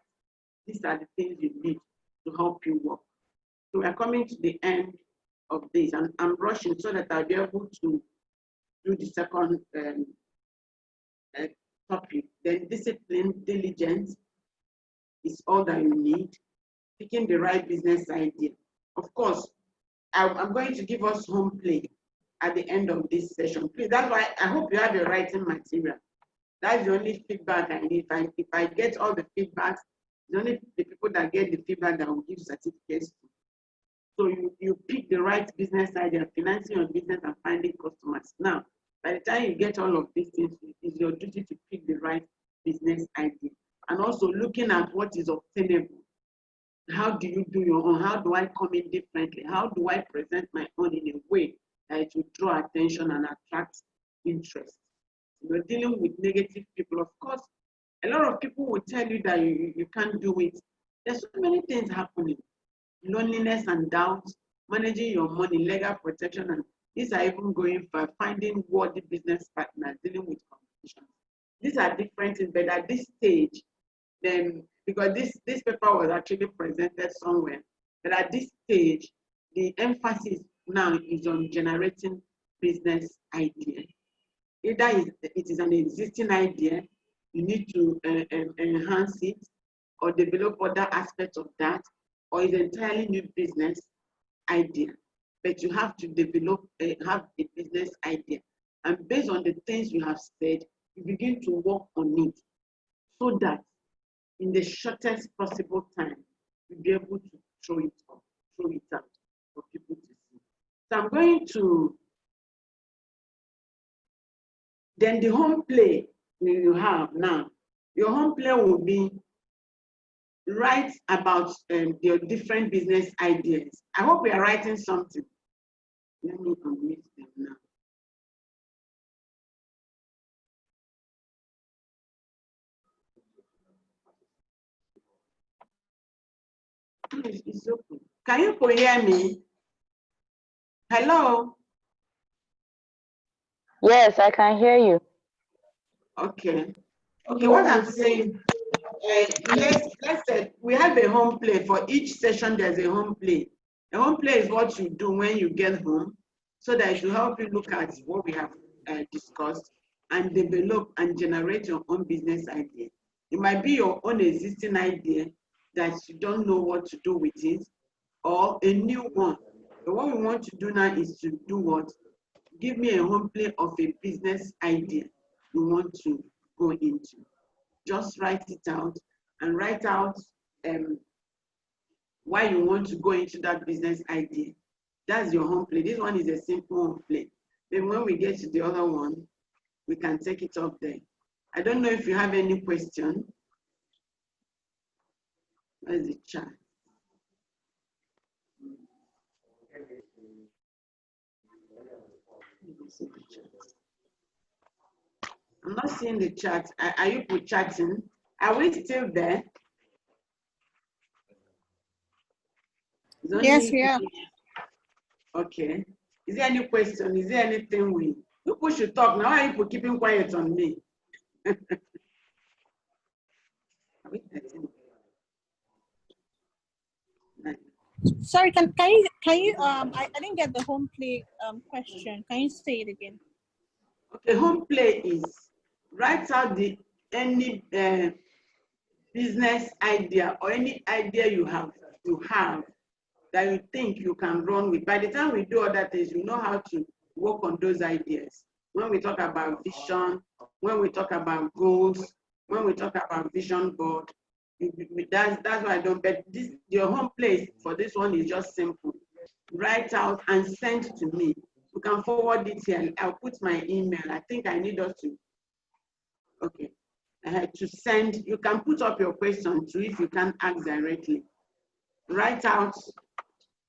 S1: These are the things you need to help you walk. So we are coming to the end of this, and I'm rushing so that I'll be able to do the second topic. Then discipline, diligence is all that you need. Picking the right business idea. Of course, I'm going to give us home play at the end of this session. Please, that's why I hope you have your writing material. That's the only feedback I need. If I get all the feedbacks, it's only the people that get the feedback that will give certificates to. So you pick the right business idea, financing your business and finding customers. Now, by the time you get all of these things, it's your duty to pick the right business idea. And also looking at what is obtainable. How do you do your own? How do I come in differently? How do I present my own in a way that it will draw attention and attract interest? You're dealing with negative people. Of course, a lot of people will tell you that you can't do it. There's so many things happening. Loneliness and doubt, managing your money, legal protection, and these are even going for finding worthy business partners, dealing with competition. These are different things, but at this stage, then because this paper was actually presented somewhere, but at this stage, the emphasis now is on generating business idea. Either it is an existing idea, you need to enhance it or develop other aspects of that, or it's entirely new business idea. But you have to develop, have a business idea. And based on the things you have said, you begin to work on it so that in the shortest possible time, you'll be able to throw it out for people to see. So I'm going to, then the home play you have now, your home play will be write about your different business ideas. I hope we are writing something. Let me unmute them now. It's open. Can you hear me? Hello?
S7: Yes, I can hear you.
S1: Okay. Okay, what I'm saying, let's say we have a home play. For each session, there's a home play. A home play is what you do when you get home, so that it will help you look at what we have discussed and develop and generate your own business idea. It might be your own existing idea that you don't know what to do with it, or a new one. But what we want to do now is to do what? Give me a home play of a business idea you want to go into. Just write it out and write out why you want to go into that business idea. That's your home play. This one is a simple home play. Then when we get to the other one, we can take it up there. I don't know if you have any question. Where's the chat? I'm not seeing the chat. Are you chatting? Are we still there?
S8: Yes, we are.
S1: Okay. Is there any question? Is there anything people should talk now? Why are people keeping quiet on me?
S8: Sorry, can you I didn't get the home play question. Can you say it again?
S1: Okay, home play is write out any business idea or any idea you have that you think you can run with. By the time we do other things, you know how to work on those ideas. When we talk about vision, when we talk about goals, when we talk about vision board, that's why I don't bet this. Your home place for this one is just simple. Write out and send to me. You can forward it here. I'll put my email. I think I need us to. Okay. I had to send. You can put up your question too if you can't ask directly. Write out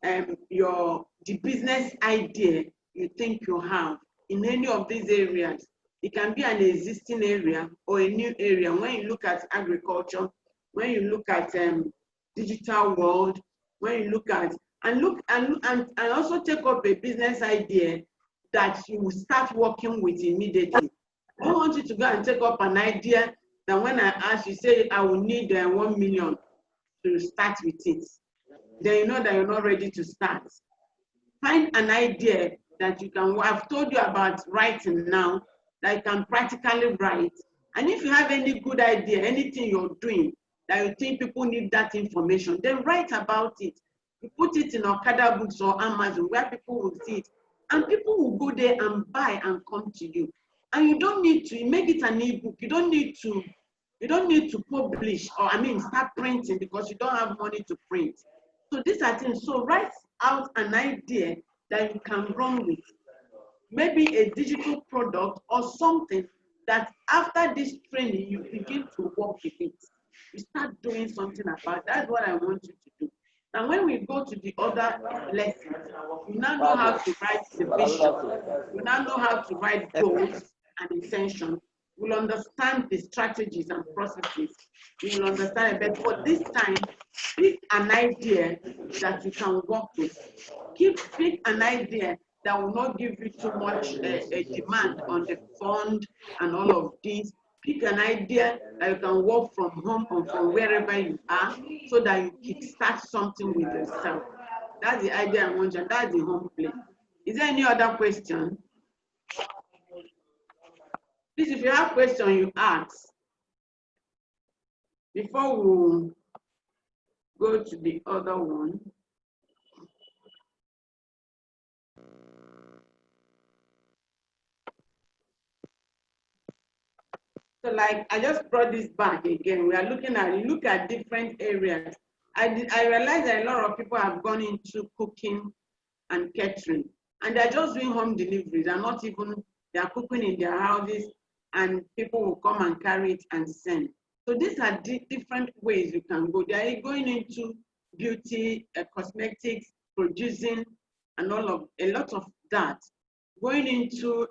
S1: the business idea you think you have in any of these areas. It can be an existing area or a new area. When you look at agriculture, when you look at digital world, when you look at and also take up a business idea that you will start working with immediately. I don't want you to go and take up an idea that when I ask you, say I will need 1 million to start with it. Then you know that you're not ready to start. Find an idea that you can. I've told you about writing now, that you can practically write. And if you have any good idea, anything you're doing that you think people need that information, then write about it. You put it in Okada Books or Amazon where people will see it. And people will go there and buy and come to you. And you don't need to make it an ebook. You don't need to publish or start printing because you don't have money to print. So these are things. So write out an idea that you can run with. Maybe a digital product or something that after this training you begin to work with it. You start doing something about it. That's what I want you to do. And when we go to the other lessons, you now know how to write the vision. You now know how to write goals and intentions. You'll understand the strategies and processes. You will understand it. But for this time, pick an idea that you can work with. Pick an idea that will not give you too much a demand on the fund and all of these. pick an idea that you can work from home or from wherever you are so that you kickstart something with yourself. That's the idea I want you, that's the home plate. Is there any other question? Please, if you have question, you ask. Before we go to the other one. So like, I just brought this back again. We are look at different areas. I realized that a lot of people have gone into cooking and catering, and they're just doing home delivery. They're cooking in their houses, and people will come and carry it and send. So these are different ways you can go. They are going into beauty, cosmetics, producing, and a lot of that. Going into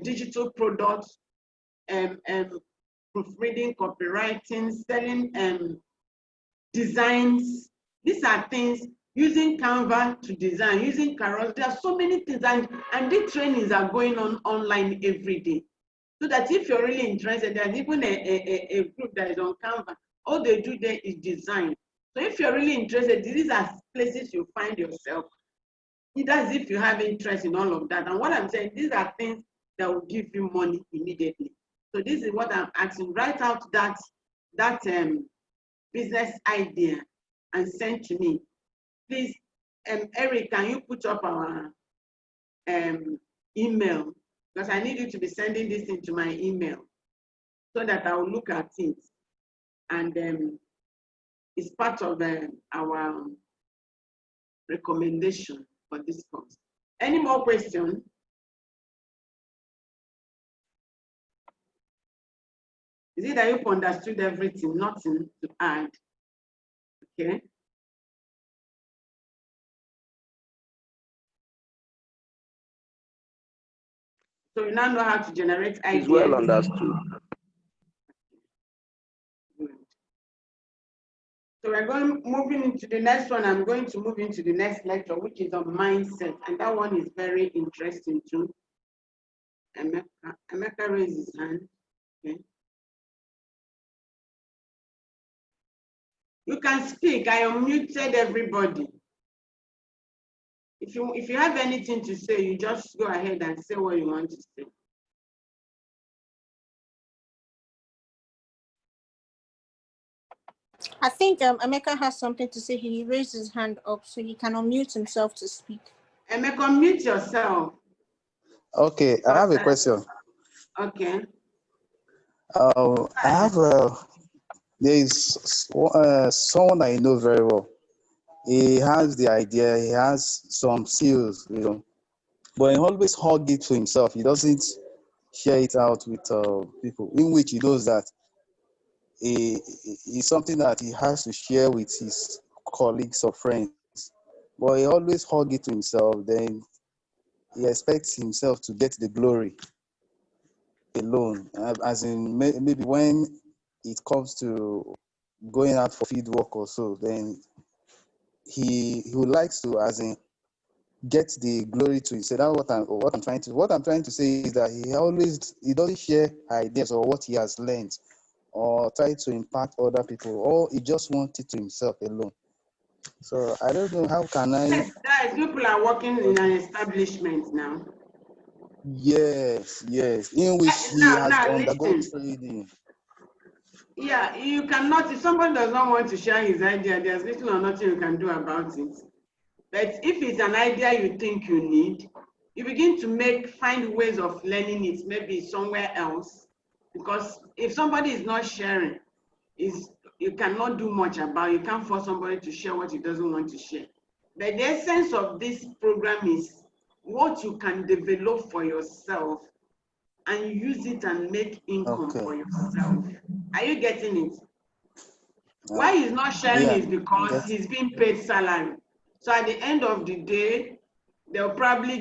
S1: digital products, proofreading, copywriting, selling designs. These are things, using Canva to design, using Carousel. There are so many things, and these trainings are going on online every day. So that if you're really interested, there's even a group that is on Canva. All they do there is design. So if you're really interested, these are places you find yourself. It as if you have interest in all of that. And what I'm saying, these are things that will give you money immediately. So this is what I'm asking. Write out that business idea and send to me. Please, Eric, can you put up our email? Because I need you to be sending this into my email so that I will look at it. And it's part of our recommendation for this course. Any more questions? Is it that you've understood everything, nothing to add? Okay. So you now know how to generate ideas.
S5: It's well understood.
S1: Good. So we're moving into the next one. I'm going to move into the next lecture, which is on mindset. And that one is very interesting too. Emeka raised his hand. Okay. You can speak. I unmuted everybody. If you have anything to say, you just go ahead and say what you want to say.
S8: I think Emeka has something to say. He raised his hand up so he can unmute himself to speak.
S1: Emeka, unmute yourself.
S7: Okay, I have a question.
S1: Okay.
S7: I have there is someone I know very well. He has the idea, he has some skills, but he always hug it to himself. He doesn't share it out with people, in which he knows that it's something that he has to share with his colleagues or friends. But he always hug it to himself. Then he expects himself to get the glory alone, as in maybe when it comes to going out for field work or so, then he likes to, as in, get the glory to himself. That's what I'm trying to say is that he doesn't share ideas or what he has learned or try to impact other people, or he just wants it to himself alone. So I don't know, how can I?
S1: Yes, guys, people are working in an establishment now.
S7: Yes, in which he has undergone training.
S1: Yeah, you cannot, if somebody does not want to share his idea, there's little or nothing you can do about it. But if it's an idea you think you need, you begin to find ways of learning it, maybe somewhere else. Because if somebody is not sharing, you cannot do much about it. You can't force somebody to share what he doesn't want to share. But the essence of this program is what you can develop for yourself and use it and make income for yourself. Are you getting it? Why he's not sharing is because he's being paid salary. So at the end of the day, they'll probably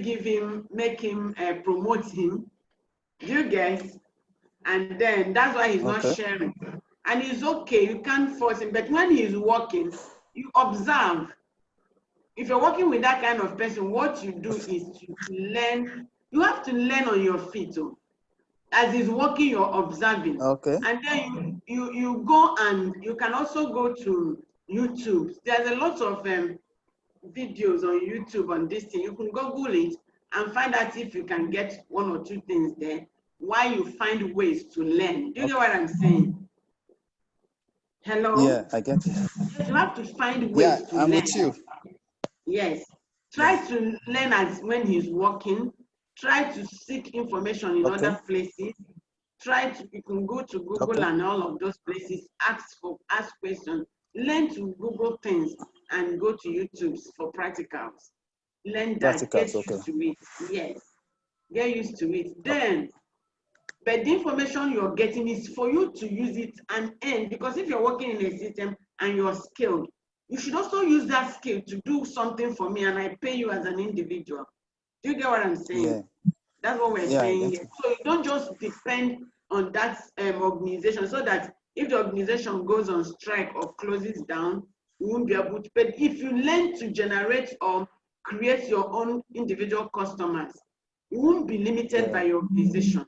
S1: make him promote him. Do you guess? And then that's why he's not sharing. And it's okay, you can't force him. But when he's working, you observe. If you're working with that kind of person, what you do is to learn. You have to learn on your feet. As he's walking, you're observing.
S7: Okay.
S1: And then you go, and you can also go to YouTube. There's a lot of videos on YouTube on this thing. You can Google it and find out if you can get one or two things there while you find ways to learn. Do you get what I'm saying? Hello?
S7: Yeah, I get it.
S1: You have to find ways
S7: Yeah,
S1: to
S7: I'm
S1: learn.
S7: with you.
S1: Yes. Try to learn as when he's walking. Try to seek information in other places. You can go to Google and all of those places, ask questions, learn to Google things and go to YouTube for practicals. Learn that, get used to it. Yes, get used to it. Then, but the information you're getting is for you to use it and earn, because if you're working in a system and you're skilled, you should also use that skill to do something for me and I pay you as an individual. Do you get what I'm saying?
S7: Yeah.
S1: That's what we're saying here. So you don't just depend on that organization, so that if the organization goes on strike or closes down, you won't be able to. But if you learn to generate or create your own individual customers, you won't be limited by your organization.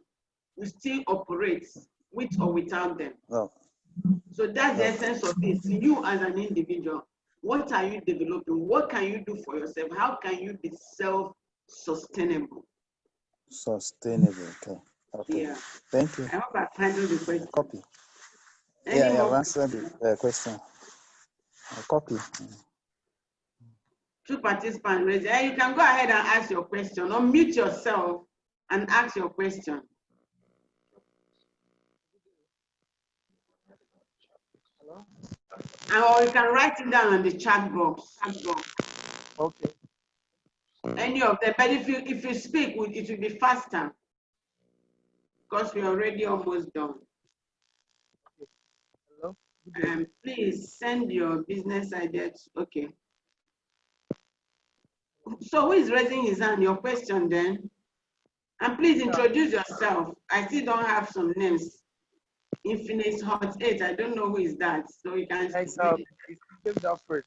S1: You still operate with or without them.
S7: Oh.
S1: So that's the essence of this. You as an individual, what are you developing? What can you do for yourself? How can you be self-sustainable?
S7: Sustainable, okay.
S1: Yeah.
S7: Thank you.
S1: I hope I've handled the question.
S7: Copy. Yeah, I've answered the question. Copy.
S1: 2 participants raised. You can go ahead and ask your question, or mute yourself and ask your question. Or you can write it down on the chat box.
S9: Okay.
S1: Any of them, but if you speak, it will be faster, because we're already almost done.
S9: Hello.
S1: Please send your business ideas. Okay. So who is raising his hand? Your question then. And please introduce yourself. I still don't have some names. Infinite Hot 8. I don't know who is that. So you can.
S9: It's King Alfred.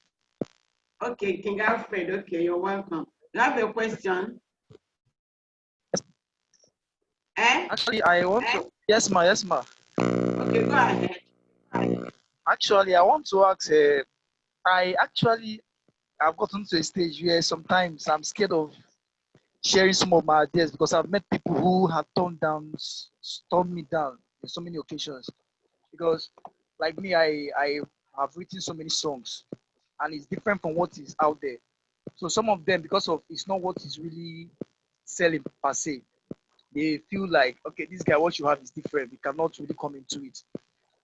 S1: Okay, King Alfred. Okay, you're welcome. You have a question?
S9: Actually, I want to. Yes, ma.
S1: Okay, go ahead.
S9: Actually, I want to ask. I've gotten to a stage where sometimes I'm scared of sharing some of my ideas, because I've met people who have turned me down in so many occasions. Because, like me, I have written so many songs, and it's different from what is out there. So some of them, because of it's not what is really selling per se, they feel like, okay, this guy, what you have is different. We cannot really come into it.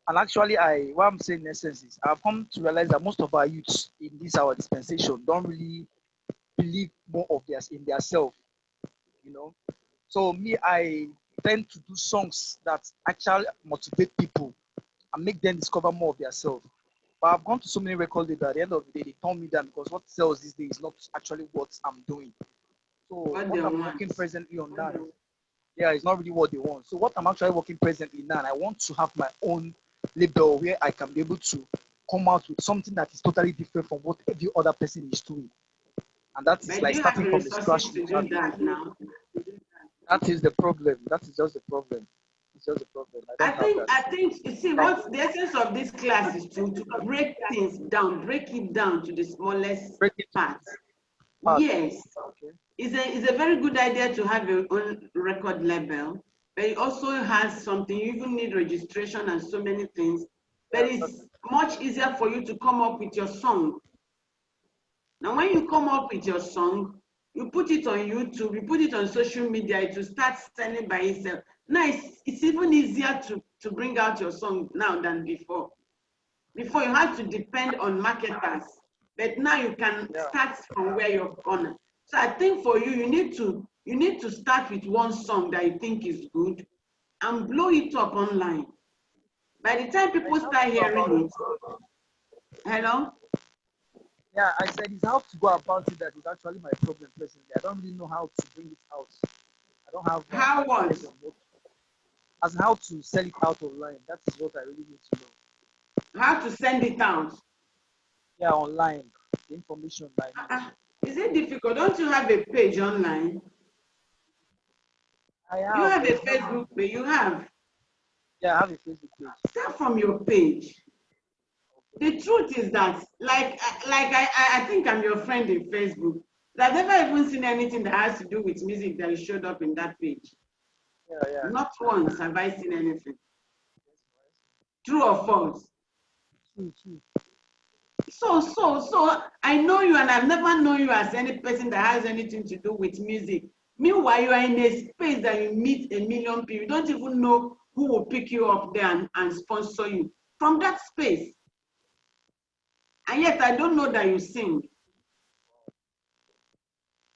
S9: And actually, what I'm saying in essence is, I've come to realize that most of our youths in this our dispensation don't really believe more of in their self, you know. So me, I tend to do songs that actually motivate people and make them discover more of their self. But I've gone to so many record labels, at the end of the day, they turn me down, because what sells these days is not actually what I'm doing. So what I'm working presently on now, it's not really what they want. So what I'm actually working presently now, I want to have my own label where I can be able to come out with something that is totally different from what every other person is doing. And that is like starting from the scratch. That is the problem. That is just the problem. It's just the problem.
S1: I think you see what the essence of this class is to break things down, break it down to the smallest parts. Yes.
S9: Okay.
S1: It's a very good idea to have your own record label, but it also has something. You even need registration and so many things. But it's much easier for you to come up with your song. Now, when you come up with your song, you put it on YouTube, you put it on social media, it will start selling by itself. Now, it's even easier to bring out your song now than before. Before, you had to depend on marketers, but now you can start from where you're on. So I think for you, you need to start with one song that you think is good and blow it up online. By the time people start hearing it, hello?
S9: Yeah, I said it's how to go about it that is actually my problem personally. I don't really know how to bring it out. I don't have
S1: how what?
S9: As in how to sell it out online. That is what I really need to know.
S1: How to send it out?
S9: Yeah, online. The information
S1: Is it difficult? Don't you have a page online?
S9: I
S1: You
S9: have.
S1: have a Facebook page. You have.
S9: Yeah, I have a Facebook page.
S1: Start from your page. The truth is that, I think I'm your friend in Facebook. I've never even seen anything that has to do with music that showed up in that page.
S9: Yeah.
S1: Not once have I seen anything. True or false?
S9: True.
S1: So I know you, and I've never known you as any person that has anything to do with music. Meanwhile, you are in a space that you meet a million people. You don't even know who will pick you up there and sponsor you from that space. And yet I don't know that you sing.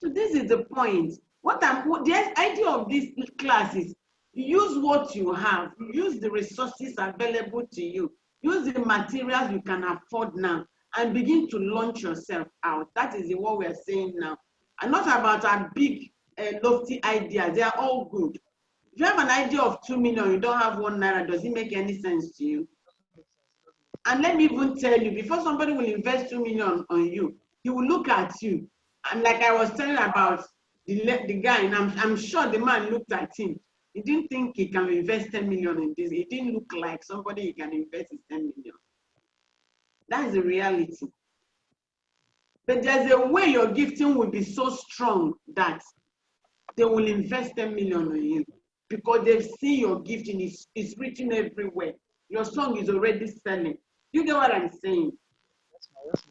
S1: So this is the point. The idea of this class is use what you have, use the resources available to you, use the materials you can afford now, and begin to launch yourself out. That is what we are saying now. And not about our big, lofty ideas. They are all good. If you have an idea of 2 million, you don't have 1 naira, does it make any sense to you? And let me even tell you, before somebody will invest 2 million on you, he will look at you. And like I was telling about the guy, and I'm sure the man looked at him. He didn't think he can invest 10 million in this. It didn't look like somebody he can invest his 10 million. That is the reality. But there's a way your gifting will be so strong that they will invest 10 million on you because they've seen your gifting is written everywhere. Your song is already selling. You get what I'm saying?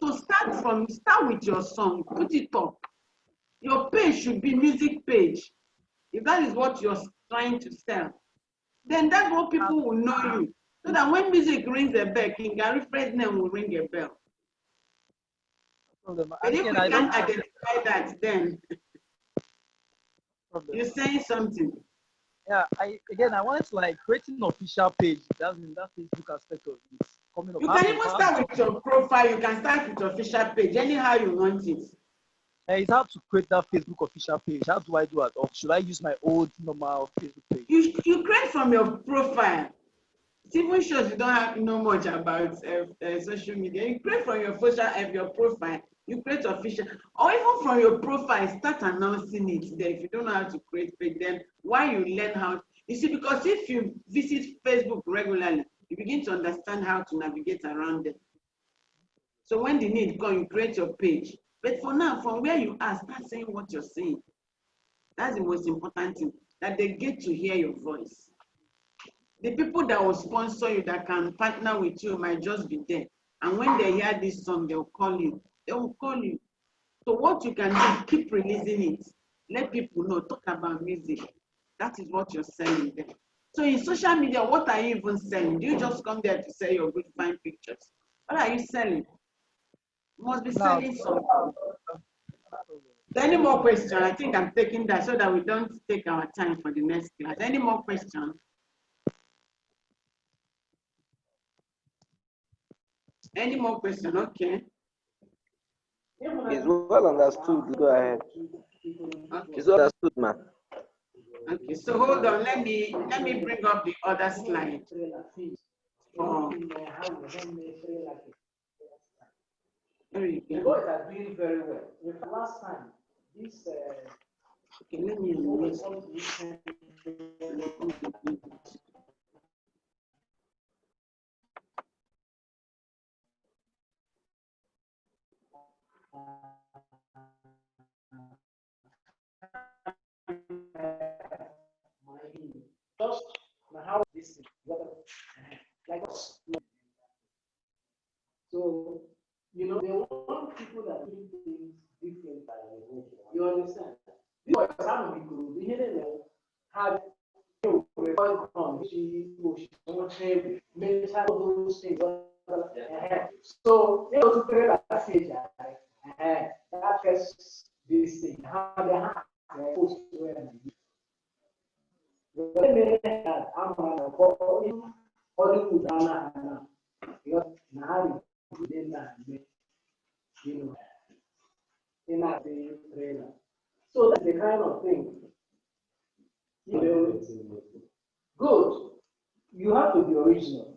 S1: So start with your song, put it up. Your page should be music page. If that is what you're trying to sell, then that's what people will know you. So that when music rings a bell, King Gary Fred's name will ring a bell. But if we can't identify that, then you're saying something.
S9: Yeah, I wanted to like create an official page. That's in that Facebook aspect of it. Coming up.
S1: You can even start with your profile. You can start with your official page, anyhow you want it.
S9: It's hard to create that Facebook official page. How do I do it? Or should I use my old normal Facebook page?
S1: You create from your profile. It even shows you don't know much about social media. You create from your profile. You create official, or even from your profile, start announcing it there. If you don't know how to create page, then why you learn how? You see, because if you visit Facebook regularly, you begin to understand how to navigate around it. So when the need comes, you create your page. But for now, from where you are, start saying what you're saying. That's the most important thing, that they get to hear your voice. The people that will sponsor you, that can partner with you, might just be there. And when they hear this song, they'll call you. They will call you. So what you can do, keep releasing it. Let people know, talk about music. That is what you're selling there. So in social media, what are you even selling? Do you just come there to sell your good, fine pictures? What are you selling? You must be selling something. Any more questions? I think I'm taking that so that we don't take our time for the next class. Any more questions? Any more questions? Okay.
S5: It's well understood. Go ahead.
S1: Okay.
S5: It's well understood, man.
S1: Okay, so hold on. Let me bring up the other slide. Oh. There you go.
S10: The boys are doing very well. In fact, last time, this
S1: Okay, let me erase.
S10: just how this is like us. So they want people that do things different by the nature. You understand? This was how we grew. We didn't have those things. So to create a stage, that first this thing, how they have post Hollywood, so that's the kind of thing. Good. You have to be original.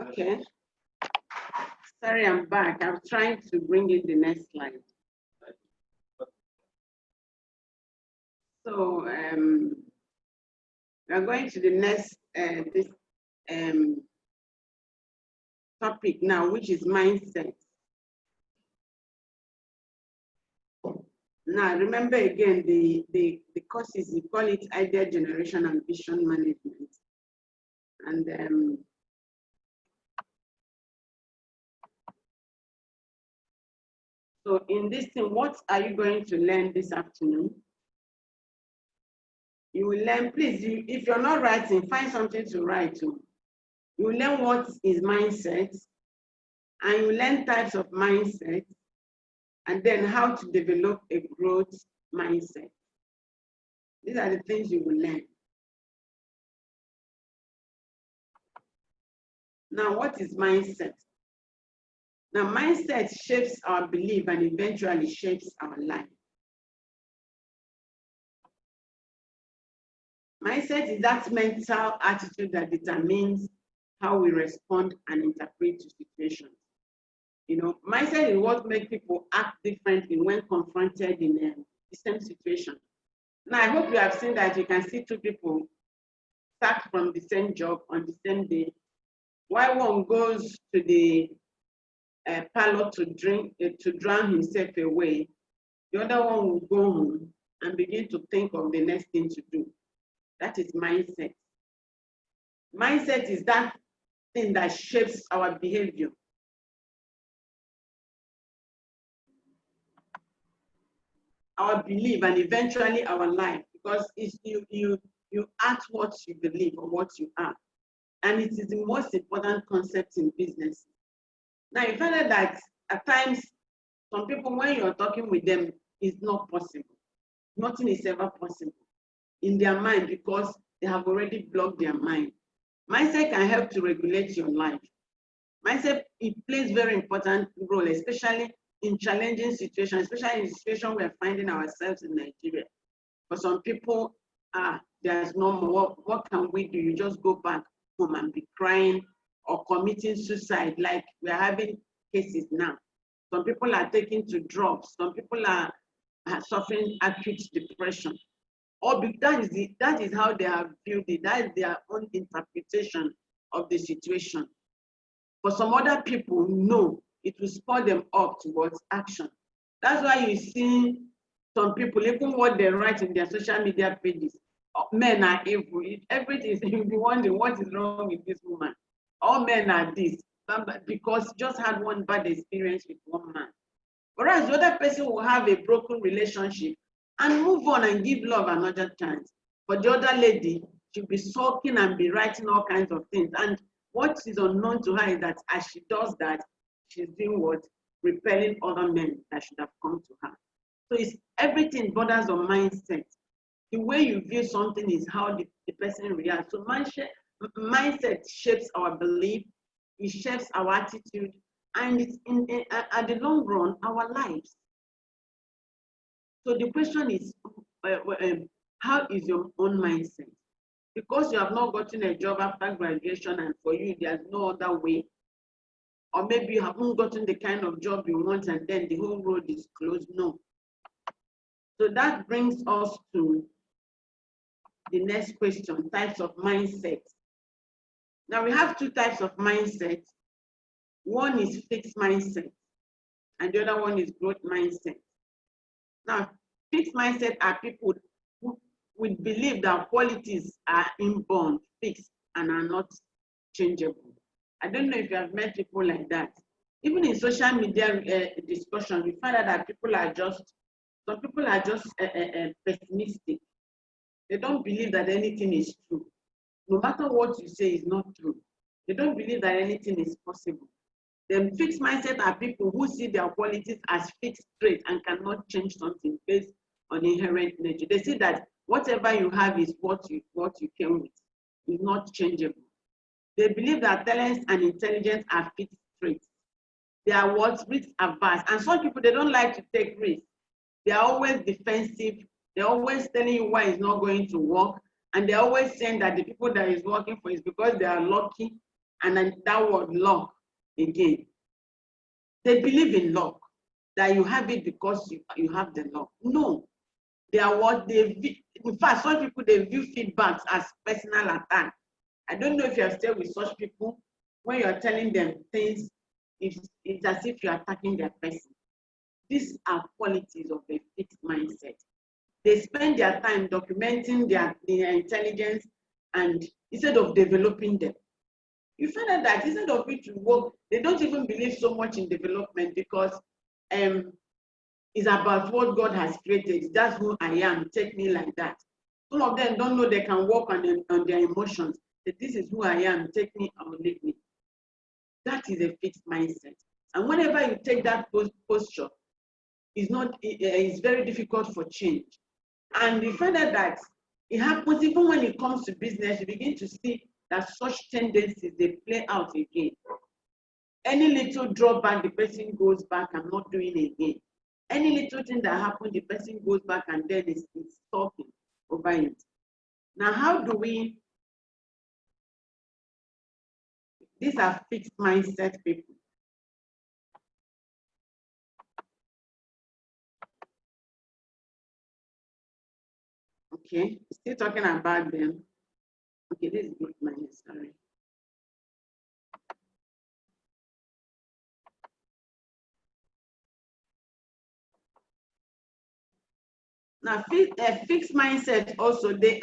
S1: Okay. Sorry, I'm back. I'm trying to bring in the next slide. So we are going to the next this topic now, which is mindset. Now, remember again, the courses, we call it Idea Generation and Vision Management. And so in this thing, what are you going to learn this afternoon? You will learn, please, if you're not writing, find something to write to. You will learn what is mindset, and you learn types of mindset, and then how to develop a growth mindset. These are the things you will learn. Now, what is mindset? Now, mindset shapes our belief and eventually shapes our life. Mindset is that mental attitude that determines how we respond and interpret to situations. You know, mindset is what makes people act differently when confronted in the same situation. Now, I hope you have seen that you can see two people start from the same job on the same day. While one goes to the parlor to drink, to drown himself away, the other one will go home and begin to think of the next thing to do. That is mindset. Mindset is that thing that shapes our behavior. Our belief and eventually our life, because it's you act what you believe or what you are. And it is the most important concept in business. Now, you find out that at times, some people, when you're talking with them, it's not possible. Nothing is ever possible in their mind because they have already blocked their mind. Mindset can help to regulate your life. Mindset, it plays very important role, especially in challenging situations, especially in the situation we're finding ourselves in Nigeria. For some people, there's no more. What can we do? You just go back home and be crying or committing suicide, like we're having cases now. Some people are taking to drugs. Some people are suffering acute depression. That is how they have viewed it. That is their own interpretation of the situation. For some other people, no, it will spur them up towards action. That's why you see some people, even what they write in their social media pages, men are evil. Everything, you'll be wondering what is wrong with this woman. All men are this, because just had one bad experience with one man. Whereas the other person will have a broken relationship and move on and give love another chance. But the other lady, she'll be sulking and be writing all kinds of things. And what is unknown to her is that as she does that, she's doing what? Repelling other men that should have come to her. So it's everything borders on mindset. The way you view something is how the person reacts. So mindset shapes our belief, it shapes our attitude, and it's at the long run, our lives. So the question is, how is your own mindset? Because you have not gotten a job after graduation and for you, there's no other way. Or maybe you haven't gotten the kind of job you want and then the whole road is closed. No. So that brings us to the next question, types of mindset. Now we have two types of mindset. One is fixed mindset and the other one is growth mindset. Now, fixed mindset are people who would believe that qualities are inborn, fixed, and are not changeable. I don't know if you have met people like that. Even in social media discussion, we find out that some people are just pessimistic. They don't believe that anything is true. No matter what you say is not true. They don't believe that anything is possible. Then fixed mindset are people who see their qualities as fixed traits and cannot change something based on inherent nature. They see that whatever you have is what you came with. It's not changeable. They believe that talents and intelligence are fixed traits. They are what? Risk averse. And some people, they don't like to take risks. They are always defensive. They're always telling you why it's not going to work. And they're always saying that the people that is working for is because they are lucky and then that word luck again. They believe in luck, that you have it because you have the luck. No, they are what they, in fact, some people, they view feedbacks as personal attack. I don't know if you are still with such people. When you are telling them things, it's as if you are attacking their person. These are qualities of a fixed mindset. They spend their time documenting their intelligence, and instead of developing them. You find out that instead of it to work, they don't even believe so much in development, because it's about what God has created. That's who I am. Take me like that. Some of them don't know they can work on their emotions. That this is who I am. Take me or leave me. That is a fixed mindset. And whenever you take that posture, it's very difficult for change. And you find out that it happens even when it comes to business. You begin to see that such tendencies, they play out again. Any little drawback, the person goes back and not doing it again. Any little thing that happens, the person goes back and then is talking over it. Now, how do we? These are fixed mindset people. Okay, still talking about them. Okay, this is good mindset, sorry. Now, fixed mindset also, they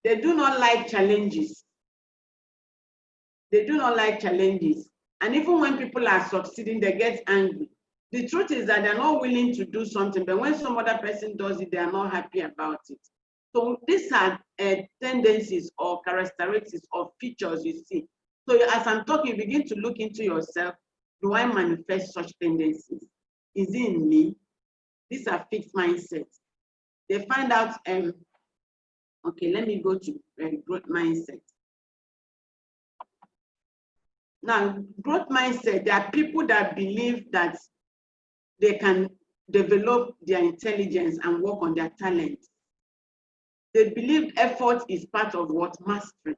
S1: do not like challenges. They do not like challenges. And even when people are succeeding, they get angry. The truth is that they're not willing to do something, but when some other person does it, they are not happy about it. So these are tendencies or characteristics or features you see. So as I'm talking, you begin to look into yourself. Do I manifest such tendencies? Is it in me? These are fixed mindsets. They find out, okay, let me go to growth mindset. Now, growth mindset, there are people that believe that they can develop their intelligence and work on their talent. They believe effort is part of what? Mastery.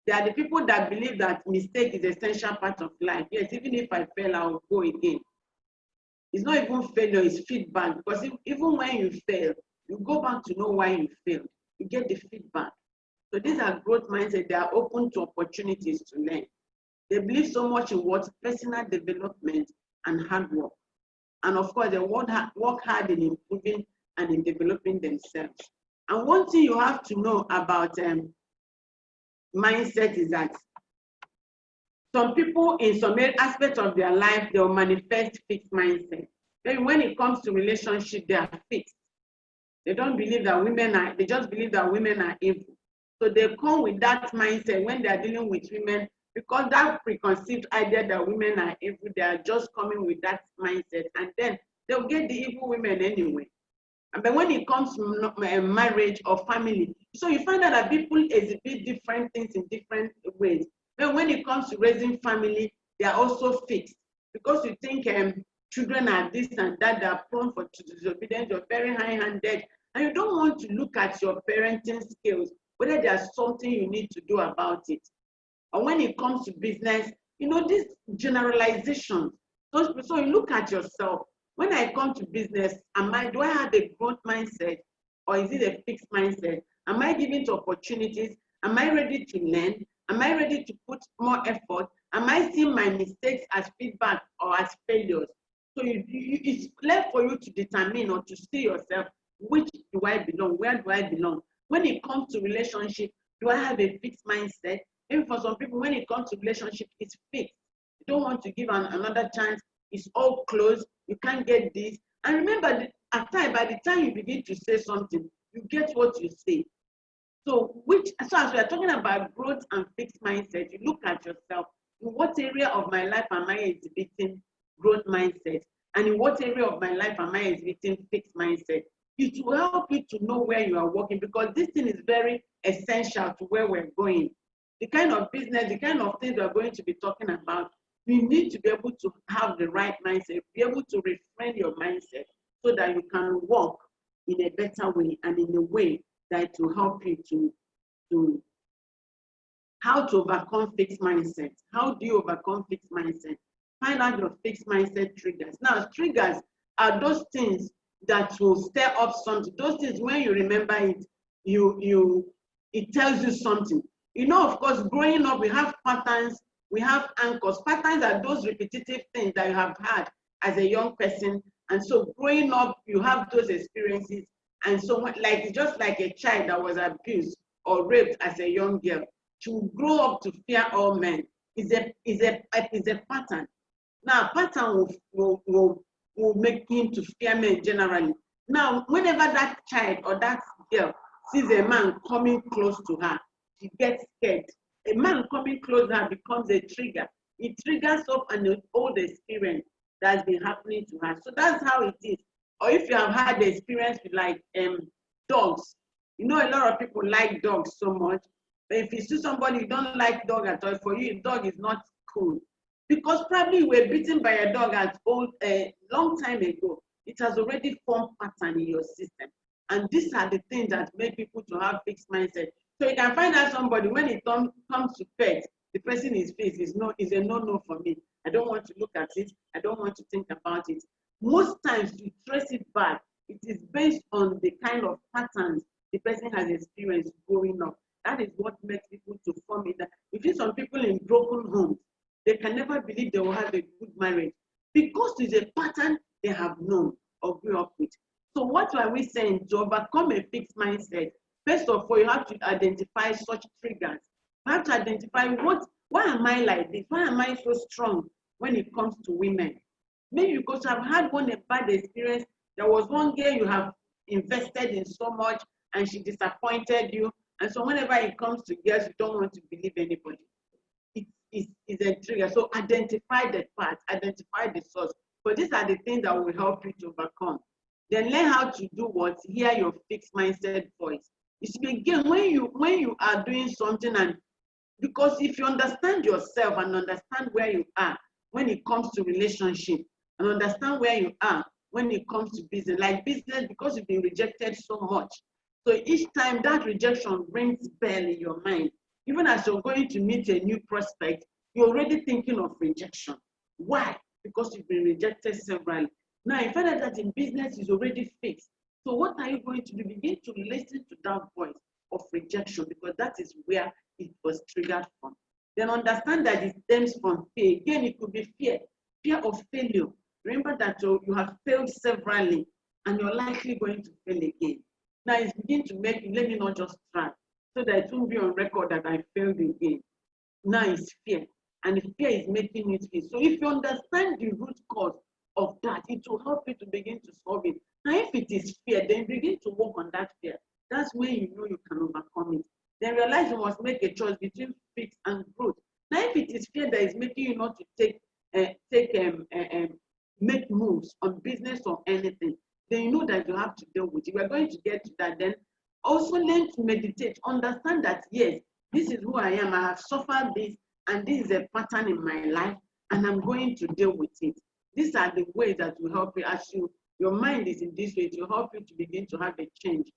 S1: They are the people that believe that mistake is an essential part of life. Yes, even if I fail, I will go again. It's not even failure, it's feedback. Because even when you fail, you go back to know why you failed. You get the feedback. So these are growth mindset. They are open to opportunities to learn. They believe so much in what? Personal development and hard work. And of course, they work hard in improving and in developing themselves. And one thing you have to know about mindset is that some people in some aspects of their life, they'll manifest fixed mindset. Then when it comes to relationship, they are fixed. They don't believe that women are, they just believe that women are evil. So they come with that mindset when they are dealing with women, because that preconceived idea that women are evil, they are just coming with that mindset, and then they'll get the evil women anyway. But when it comes to marriage or family, so you find out that people exhibit different things in different ways. But when it comes to raising family, they are also fixed, because you think children are this and that, they are prone for disobedience, you're very high-handed, and you don't want to look at your parenting skills, whether there's something you need to do about it. Or when it comes to business, you know, this generalization. So you look at yourself. When I come to business, do I have a growth mindset, or is it a fixed mindset? Am I giving to opportunities? Am I ready to learn? Am I ready to put more effort? Am I seeing my mistakes as feedback or as failures? So it's left for you to determine or to see yourself, which do I belong? Where do I belong? When it comes to relationship, do I have a fixed mindset? Even for some people, when it comes to relationship, it's fixed. You don't want to give another chance. It's all closed. You can't get this. And remember, by the time you begin to say something, you get what you say. So as we are talking about growth and fixed mindset, you look at yourself. In what area of my life am I exhibiting growth mindset? And in what area of my life am I exhibiting fixed mindset? It will help you to know where you are working, because this thing is very essential to where we're going. The kind of business, the kind of things we're going to be talking about, you need to be able to have the right mindset, be able to reframe your mindset so that you can work in a better way and in a way that will help you to how to overcome fixed mindset. How do you overcome fixed mindset? Find out your fixed mindset triggers. Now, triggers are those things that will stir up something. Those things, when you remember it, it tells you something. You know, of course, growing up, we have patterns, we have anchors. Patterns are those repetitive things that you have had as a young person. And so growing up, you have those experiences. And so like just like a child that was abused or raped as a young girl, to grow up to fear all men is a pattern. Now, pattern will make him to fear men generally. Now, whenever that child or that girl sees a man coming close to her, she gets scared. A man coming close to her becomes a trigger. It triggers up an old experience that's been happening to her. So that's how it is. Or if you have had the experience with like dogs, you know, a lot of people like dogs so much. But if you see somebody you don't like dog at all, for you, a dog is not cool. Because probably you were beaten by a dog at a long time ago. It has already formed pattern in your system. And these are the things that make people to have fixed mindset. So you can find out somebody, when it comes to pets, the person is fixed, is a no-no for me. I don't want to look at it. I don't want to think about it. Most times you trace it back. It is based on the kind of patterns the person has experienced growing up. That is what makes people to form it. You see some people in broken homes, they can never believe they will have a good marriage because it's a pattern they have known or grew up with. So what are we saying? To overcome a fixed mindset, first of all, you have to identify such triggers. You have to identify why am I like this? Why am I so strong when it comes to women? Maybe because I've had a bad experience. There was one girl you have invested in so much and she disappointed you. And so whenever it comes to girls, you don't want to believe anybody. It's a trigger. So identify the part, identify the source. But these are the things that will help you to overcome. Then learn how to do what? Hear your fixed mindset voice. You see, again, when you are doing something, and because if you understand yourself and understand where you are when it comes to relationship, and understand where you are when it comes to business, like business, because you've been rejected so much. So each time that rejection rings bell in your mind, even as you're going to meet a new prospect, you're already thinking of rejection. Why? Because you've been rejected severally. Now, you find out that in business is already fixed. So what are you going to do? Begin to listen to that voice of rejection, because that is where it was triggered from. Then understand that it stems from fear. Again, it could be fear of failure. Remember that you have failed severally and you're likely going to fail again. Now it's beginning to make, let me not just try, so that it won't be on record that I failed again. Now it's fear. And the fear is making it fear. So if you understand the root cause of that, it will help you to begin to solve it. Now if it is fear, then begin to work on that fear. That's when you know you can overcome it. Then realize you must make a choice between fix and growth. Now if it is fear that is making you not to make moves on business or anything, then you know that you have to deal with it. We're going to get to that. Then also learn to meditate. Understand that, yes, this is who I am. I have suffered this, and this is a pattern in my life, and I'm going to deal with it. These are the ways that will help you as your mind is in this way. It will help you to begin to have a change.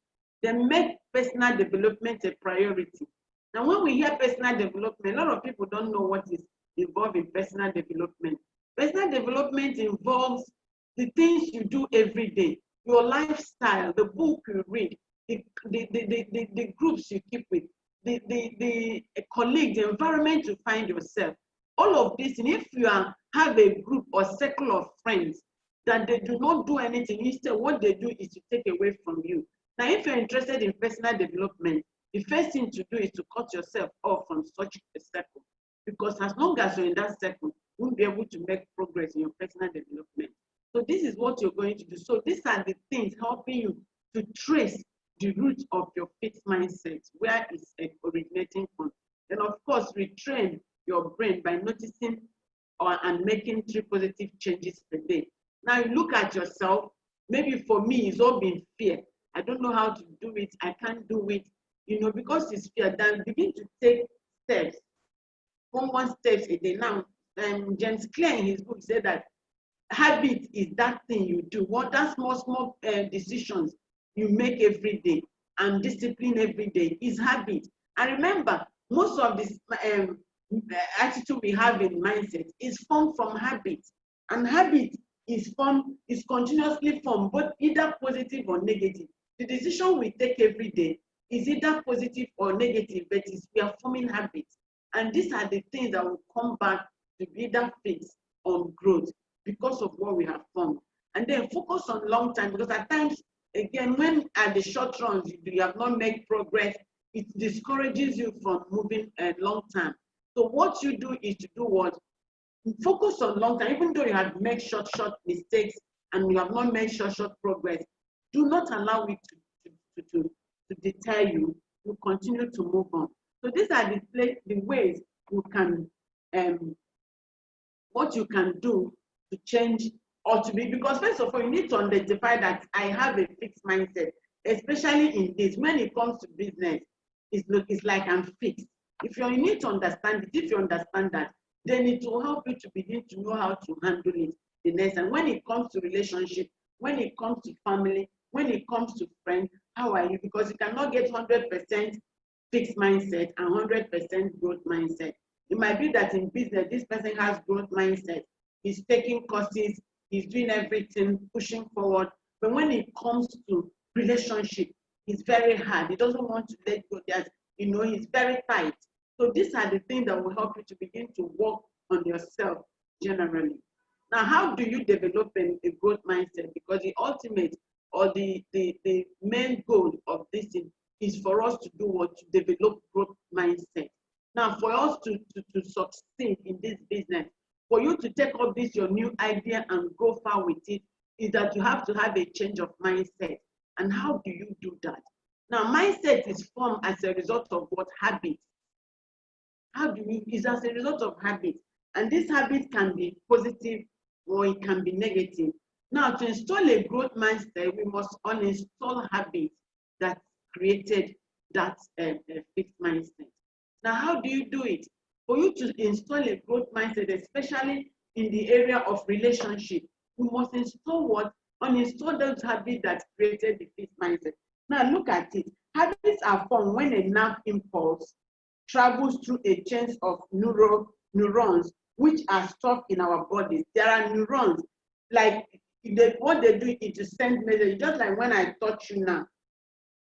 S1: Then make personal development a priority. Now, when we hear personal development, a lot of people don't know what is involved in personal development. Personal development involves the things you do every day, your lifestyle, the book you read, the groups you keep with, the colleagues, the environment you find yourself. All of this, and if you have a group or circle of friends that they do not do anything, instead what they do is to take away from you. Now, if you're interested in personal development, the first thing to do is to cut yourself off from such a circle. Because as long as you're in that circle, you won't be able to make progress in your personal development. So this is what you're going to do. So these are the things helping you to trace the root of your fixed mindset, where it's originating from. And of course, retrain your brain by noticing and making 3 positive changes per day. Now you look at yourself. Maybe for me, it's all been fear. I don't know how to do it. I can't do it. Because it's fear. Then begin to take steps. 1 step a day. Now, James Clear in his book said that habit is that thing you do. That small decisions you make every day, and discipline every day is habit. And remember, Most of this attitude we have in mindset is formed from habit. And habit is continuously formed, both either positive or negative. The decision we take every day is either positive or negative, but we are forming habits. And these are the things that will come back to be either fixed on growth because of what we have formed. And then focus on long term, because at times, again, when at the short run you have not made progress, it discourages you from moving long term. So what you do is to do what? Focus on long term, even though you have made short mistakes and you have not made short progress. Do not allow it to deter you. You continue to move on. So these are the ways you can, what you can do to change or to be, because first of all, you need to identify that I have a fixed mindset, especially in this. When it comes to business, it's like I'm fixed. You need to understand it. If you understand that, then it will help you to begin to know how to handle it the next. And when it comes to relationship, when it comes to family, when it comes to friends, how are you? Because you cannot get 100% fixed mindset and 100% growth mindset. It might be that in business, this person has growth mindset. He's taking courses, he's doing everything, pushing forward. But when it comes to relationship, it's very hard. He doesn't want to let go. He's very tight. So these are the things that will help you to begin to work on yourself generally. Now, how do you develop a growth mindset? Because the ultimate or the main goal of this is for us to do what? To develop growth mindset. Now, for us to succeed in this business, for you to take up this your new idea and go far with it, is that you have to have a change of mindset. And how do you do that? Now, mindset is formed as a result of what? Habits. It's as a result of habits. And this habit can be positive or it can be negative. Now, to install a growth mindset, we must uninstall habits that created that fixed mindset. Now, how do you do it? For you to install a growth mindset, especially in the area of relationship, we must install what? Uninstall those habits that created the fixed mindset. Now, look at it. Habits are formed when a nerve impulse travels through a chain of neurons which are stuck in our bodies. There are neurons, like what they do is to send messages, just like when I touch you now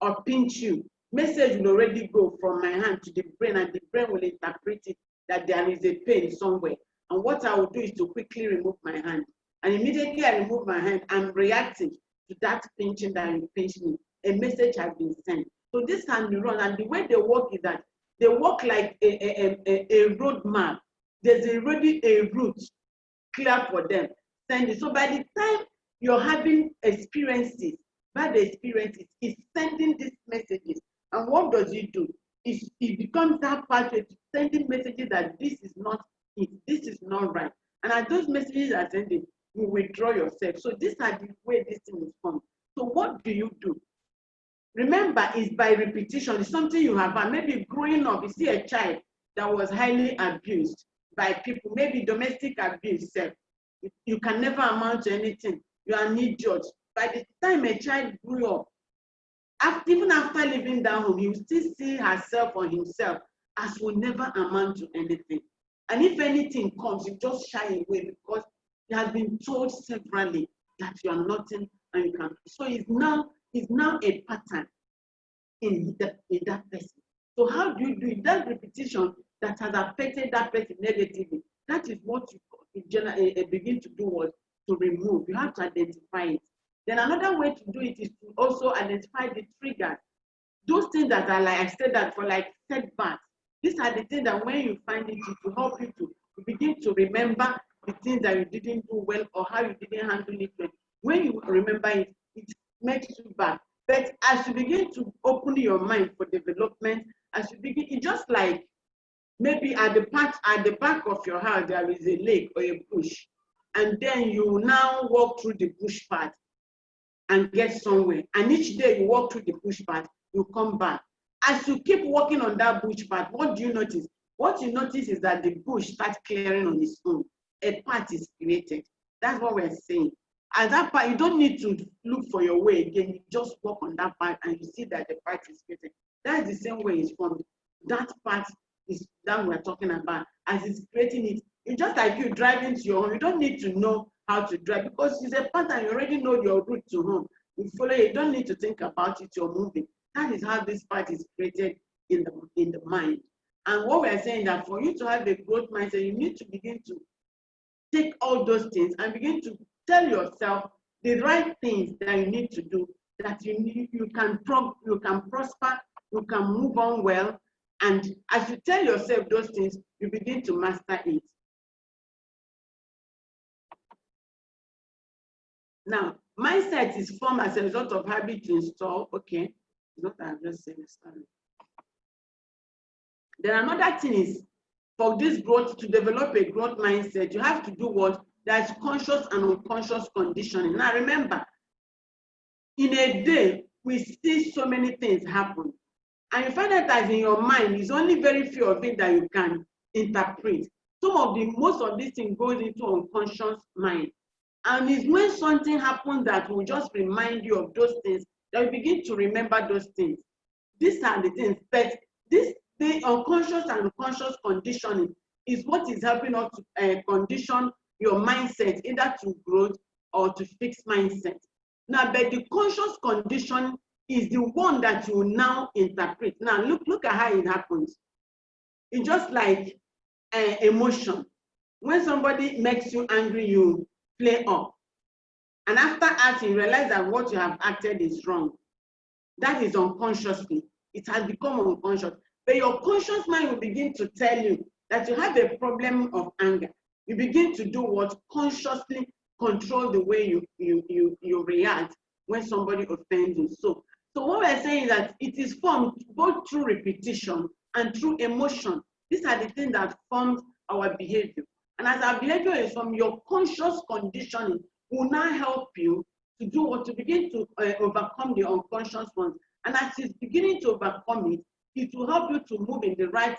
S1: or pinch you, message will already go from my hand to the brain, and the brain will interpret it that there is a pain somewhere. And what I will do is to quickly remove my hand. And immediately I remove my hand, I'm reacting to that pinching that you pinched me. A message has been sent. So these are neurons, and the way they work is that they work like a road map. There's already a route clear for them. Send it. So by the time you're having experiences, bad experiences, it's sending these messages. And what does it do? It becomes that pathway to sending messages that this is not it, this is not right. And as those messages are sending, you withdraw yourself. So these are the way this thing is formed. So what do you do? Remember, it's by repetition. It's something you have done. Maybe growing up, you see a child that was highly abused by people, maybe domestic abuse. You can never amount to anything. You are an idiot. By the time a child grew up, even after leaving that home, he will still see herself or himself as will never amount to anything. And if anything comes, you just shy away because he has been told severally that you are nothing and you can. So it's now a pattern in that person. So how do you do it? That repetition that has affected that person negatively, that is what you begin to do was to remove. You have to identify it. Then another way to do it is to also identify the triggers. Those things that are like, I said that for like setbacks. These are the things that when you find it to help you to begin to remember the things that you didn't do well or how you didn't handle it well. When you remember it, it makes you back. But as you begin to open your mind for development, as you begin, it's just like maybe at the back of your house, there is a lake or a bush. And then you now walk through the bush path and get somewhere. And each day you walk through the bush path, you come back. As you keep walking on that bush path, what do you notice? What you notice is that the bush starts clearing on its own. A path is created. That's what we're saying. At that part, you don't need to look for your way again. You just walk on that path and you see that the path is created. That's the same way it's formed. That path is that we're talking about, as it's creating it. It's just like you driving to your home. You don't need to know how to drive because it's a pattern. You already know your route to home. You follow it. You don't need to think about it. You're moving. That is how this part is created in the mind. And what we're saying that for you to have a growth mindset, you need to begin to take all those things and begin to tell yourself the right things that you need to do, that you can prosper, you can move on well. And as you tell yourself those things, you begin to master it. Now, mindset is formed as a result of habit to install. Okay, not I'm just saying, sorry. Then another thing is, for this growth, to develop a growth mindset, you have to do what? There's conscious and unconscious conditioning. Now remember, in a day, we see so many things happen. And you find that as in your mind, it's only very few of it that you can interpret. Most of these things goes into unconscious mind. And it's when something happens that will just remind you of those things that you begin to remember those things. These are the things. But the unconscious and conscious conditioning is what is helping us to condition your mindset, either to growth or to fixed mindset. Now, but the conscious condition is the one that you now interpret. Now, look at how it happens. It's just like emotion. When somebody makes you angry, you play up. And after acting, you realize that what you have acted is wrong. That is unconsciously. It has become unconscious. But your conscious mind will begin to tell you that you have a problem of anger. You begin to do what? Consciously control the way you react when somebody offends you. So what we're saying is that it is formed both through repetition and through emotion. These are the things that form our behavior. And as our behavior is from your conscious conditioning will now help you to do what? To begin to overcome the unconscious ones. And as it's beginning to overcome it, it will help you to move in the right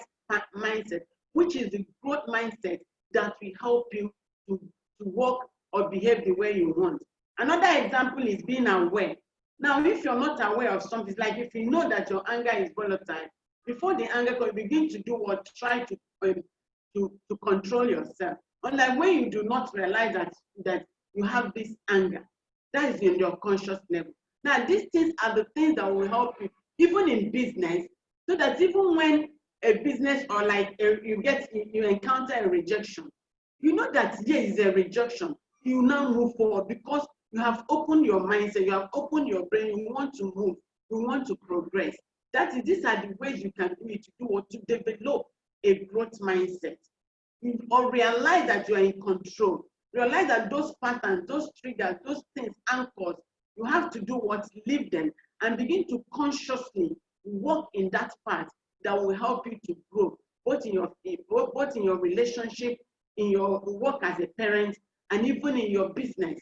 S1: mindset, which is the growth mindset that will help you to work or behave the way you want. Another example is being aware. Now, if you're not aware of something, like if you know that your anger is volatile, before the anger comes, begin to do what? Try to control yourself. Unlike when you do not realize that you have this anger, that is in your conscious level. Now, these things are the things that will help you, even in business, so that even when a business or like you encounter a rejection, you know that here is a rejection. You now move forward because you have opened your mindset, you have opened your brain, you want to move, you want to progress. These are the ways you can do it, to develop a growth mindset. Or realize that you are in control. Realize that those patterns, those triggers, those things, anchors, you have to do what? Leave them and begin to consciously work in that path that will help you to grow, both in your relationship, in your work as a parent, and even in your business.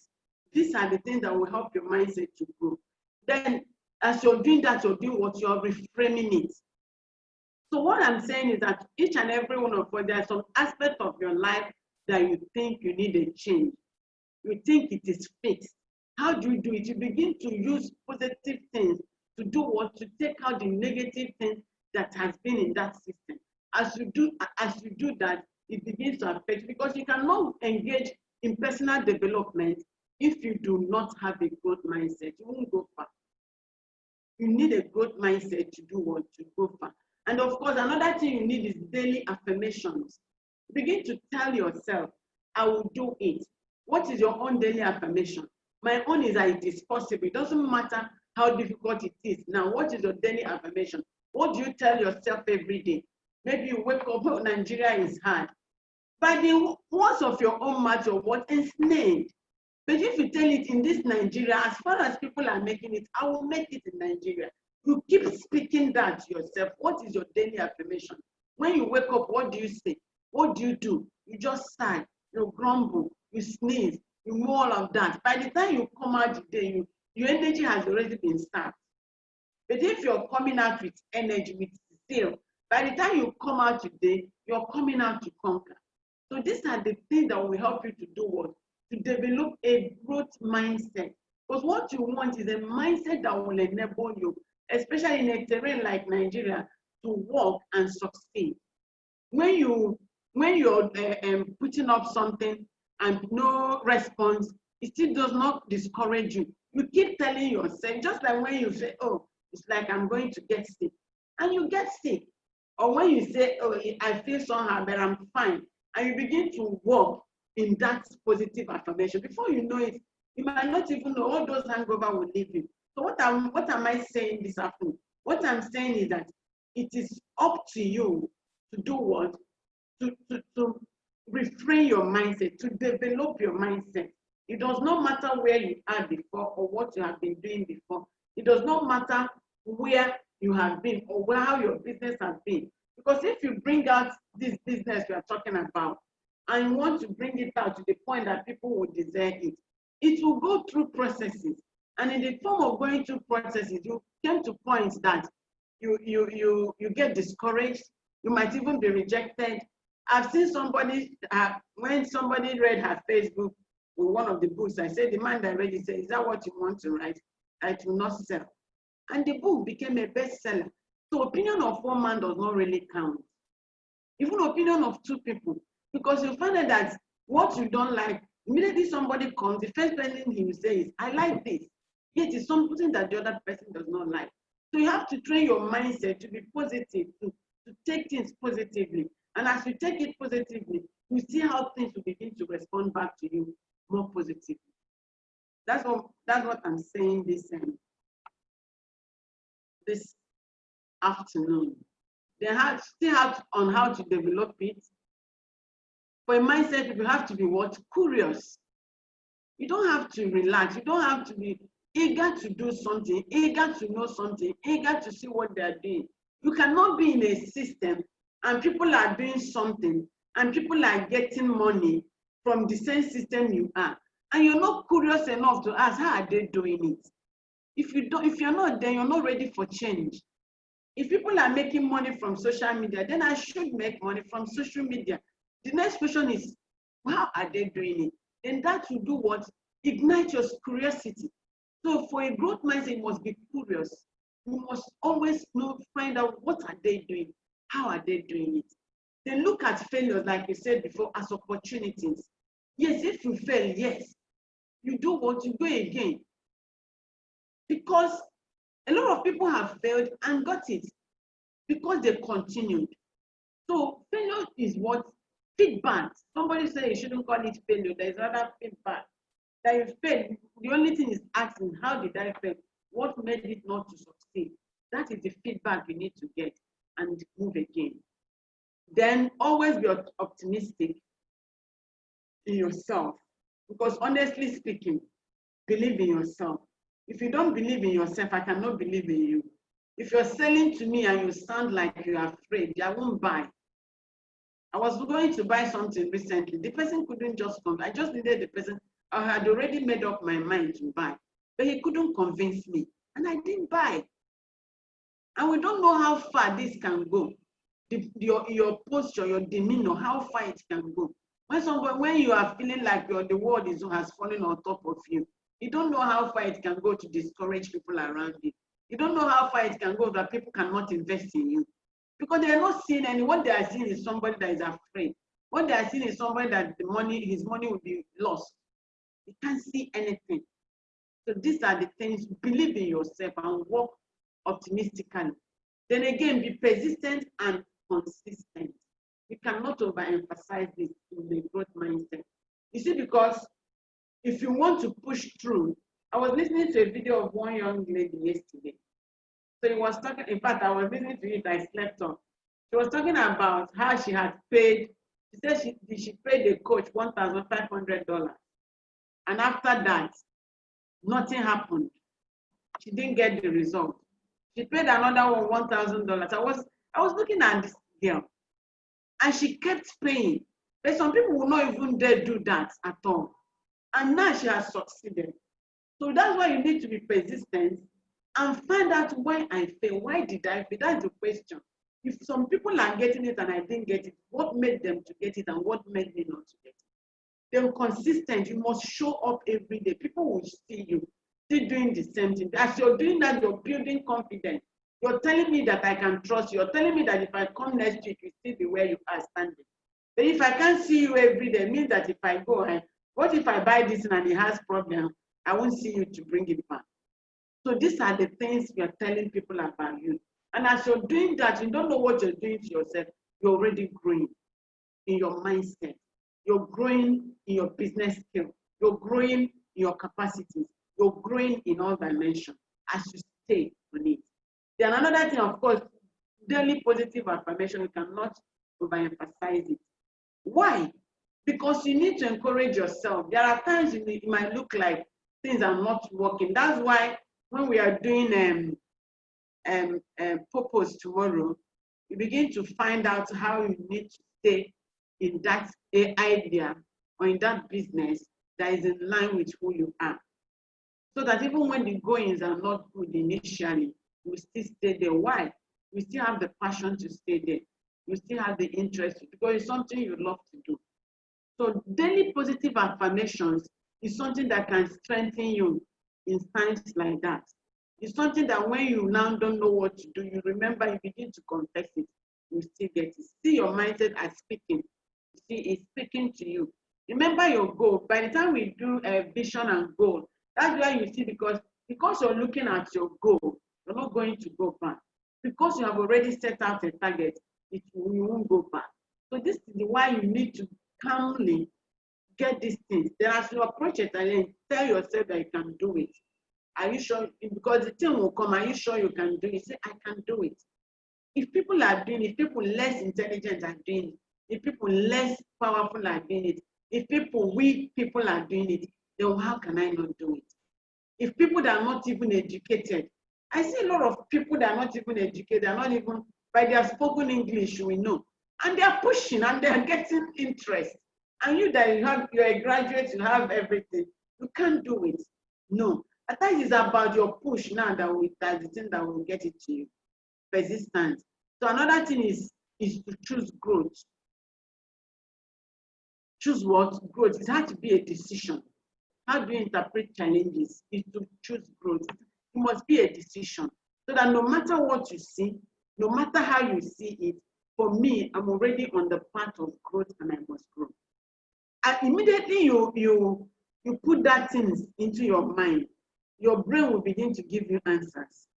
S1: These are the things that will help your mindset to grow. Then, as you're doing that, you're doing what? You're reframing it. So what I'm saying is that each and every one of us, there are some aspects of your life that you think you need a change. You think it is fixed. How do you do it? You begin to use positive things to do what? To take out the negative things that has been in that system. As you do that, it begins to affect, because you cannot engage in personal development if you do not have a growth mindset. You won't go far. You need a growth mindset to do what? To go far. And of course, another thing you need is daily affirmations. Begin to tell yourself, I will do it. What is your own daily affirmation? My own is that it is possible. It doesn't matter how difficult it is. Now, what is your daily affirmation? What do you tell yourself every day? Maybe you wake up, oh, Nigeria is hard. By the words of your own mouth, your word ensnared. But if you tell it in this Nigeria, as far as people are making it, I will make it in Nigeria. You keep speaking that to yourself. What is your daily affirmation? When you wake up, what do you say? What do? You just sigh, you grumble, you sneeze, you do all of that. By the time you come out today, your energy has already been sapped. But if you're coming out with energy, with zeal, by the time you come out today, you're coming out to conquer. So these are the things that will help you to do what? To develop a growth mindset. Because what you want is a mindset that will enable you, especially in a terrain like Nigeria, to work and succeed. when you're putting up something and no response, it still does not discourage you. You keep telling yourself, just like when you say, oh, it's like I'm going to get sick, and you get sick. Or when you say, oh, I feel somehow, but I'm fine, and you begin to walk in that positive affirmation. Before you know it, you might not even know all those hangover will leave you. So what am I saying this afternoon? What I'm saying is that it is up to you to do what? To refrain your mindset, to develop your mindset. It does not matter where you are before or what you have been doing before. It does not matter where you have been or how your business has been. Because if you bring out this business we are talking about and you want to bring it out to the point that people will desire it, it will go through processes. And in the form of going through processes, you came to points that you get discouraged. You might even be rejected. I've seen somebody, when somebody read her Facebook with one of the books, I said, the man that read it said, is that what you want to write? It will not sell. And the book became a bestseller. So opinion of one man does not really count. Even opinion of two people. Because you find out that what you don't like, immediately somebody comes, the first thing he will say is, I like this. Yet it's something that the other person does not like. So you have to train your mindset to be positive, to take things positively. And as you take it positively, you see how things will begin to respond back to you more positively. That's what I'm saying this afternoon. They still have on how to develop it. For a mindset, you have to be what? Curious. You don't have to relax. You don't have to be eager to do something, eager to know something, eager to see what they're doing. You cannot be in a system and people are doing something and people are getting money from the same system you are. And you're not curious enough to ask, how are they doing it? If you're not there, you're not ready for change. If people are making money from social media, then I should make money from social media. The next question is, how are they doing it? Then that will do what? Ignite your curiosity. So for a growth mindset, you must be curious. You must always find out what are they doing? How are they doing it? Then look at failures, like you said before, as opportunities. Yes, if you fail, yes. You do what? You go again. Because a lot of people have failed and got it because they continued. So failure is what? Feedback. Somebody said you shouldn't call it failure. There is other feedback. That you failed. The only thing is asking, how did I fail? What made it not to succeed? That is the feedback you need to get and move again. Then always be optimistic in yourself. Because honestly speaking, believe in yourself. If you don't believe in yourself, I cannot believe in you. If you're selling to me and you sound like you're afraid, I won't buy. I was going to buy something recently. The person couldn't just come. I just needed the person. I had already made up my mind to buy, but he couldn't convince me, and I didn't buy. And we don't know how far this can go. Your posture, your demeanor, how far it can go. When you are feeling like the world has fallen on top of you, you don't know how far it can go to discourage people around you. You don't know how far it can go that people cannot invest in you. Because they are not seeing any, what they are seeing is somebody that is afraid. What they are seeing is somebody that his money will be lost. You can't see anything. So these are the things. Believe in yourself and work optimistically. Then again, be persistent and consistent. You cannot overemphasize this in the growth mindset. You see, because if you want to push through, I was listening to a video of one young lady yesterday. So he was talking, in fact, I was listening to it, I slept on. She was talking about how she had paid, she said she paid the coach $1,500. And after that, nothing happened. She didn't get the result. She paid another one, $1,000. I was looking at this girl, and she kept paying. But some people will not even dare do that at all. And now she has succeeded. So that's why you need to be persistent and find out why I failed. Why did I fail? That's the question. If some people are getting it and I didn't get it, what made them to get it and what made me not to get it? They're consistent. You must show up every day. People will see you still doing the same thing. As you're doing that, you're building confidence. You're telling me that I can trust you. You're telling me that if I come next week, you still be where you are standing. But if I can't see you every day, it means that if I go ahead, what if I buy this and it has problem? I won't see you to bring it back. So these are the things we are telling people about you. And as you're doing that, you don't know what you're doing to yourself. You're already growing in your mindset. You're growing in your business skill. You're growing in your capacities. You're growing in all dimensions as you stay on it. Then another thing, of course, daily positive affirmation, you cannot overemphasize it. Why? Because you need to encourage yourself. There are times it might look like things are not working. That's why when we are doing purpose tomorrow, you begin to find out how you need to stay in that idea or in that business that is in line with who you are. So that even when the goings are not good initially, we still stay there. Why? We still have the passion to stay there. We still have the interest because it's something you love to do. So daily positive affirmations is something that can strengthen you in times like that. It's something that when you now don't know what to do, you remember, you begin to confess it, you still get it. See your mindset as speaking. See, it's speaking to you. Remember your goal. By the time we do a vision and goal, that's why you see, because you're looking at your goal, you're not going to go back. Because you have already set out a target, you won't go back. So this is why you need to calmly get these things. Then as you approach it and then tell yourself that you can do it. Are you sure? Because the thing will come, are you sure you can do it? Say, I can do it. If people are doing it, if people less intelligent are doing it, if people less powerful are doing it, if weak people are doing it, then how can I not do it? If people that are not even educated, I see a lot of people that are not even educated, are not even, by their spoken English, we know. And they are pushing and they are getting interest. And you that you're a graduate, you have everything. You can't do it. No. I think it's about your push now that's the thing that will get it to you. Persistence. So another thing is to choose growth. Choose what? Growth. It has to be a decision. How do you interpret challenges? Is to choose growth. It must be a decision. So that no matter what you see, no matter how you see it, for me, I'm already on the path of growth and I must grow. And immediately you put that things into your mind, your brain will begin to give you answers.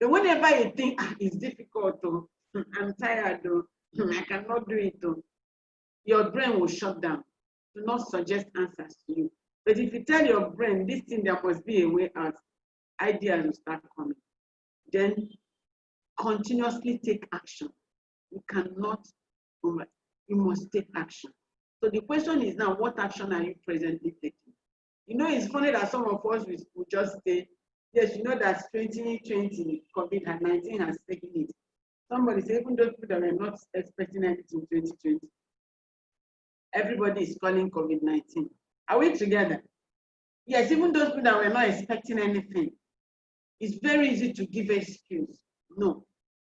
S1: And whenever you think, it's difficult, I'm tired, I cannot do it, your brain will shut down to not suggest answers to you. But if you tell your brain, this thing, there must be a way out, ideas will start coming. Then continuously take action. You cannot, you must take action. So the question is now, what action are you presently taking? You know, it's funny that some of us will just say, yes, you know that 2020 COVID-19 has taken it. Somebody said, even those people that were not expecting anything in 2020, everybody is calling COVID-19. Are we together? Yes, even those people that were not expecting anything. It's very easy to give excuse. No.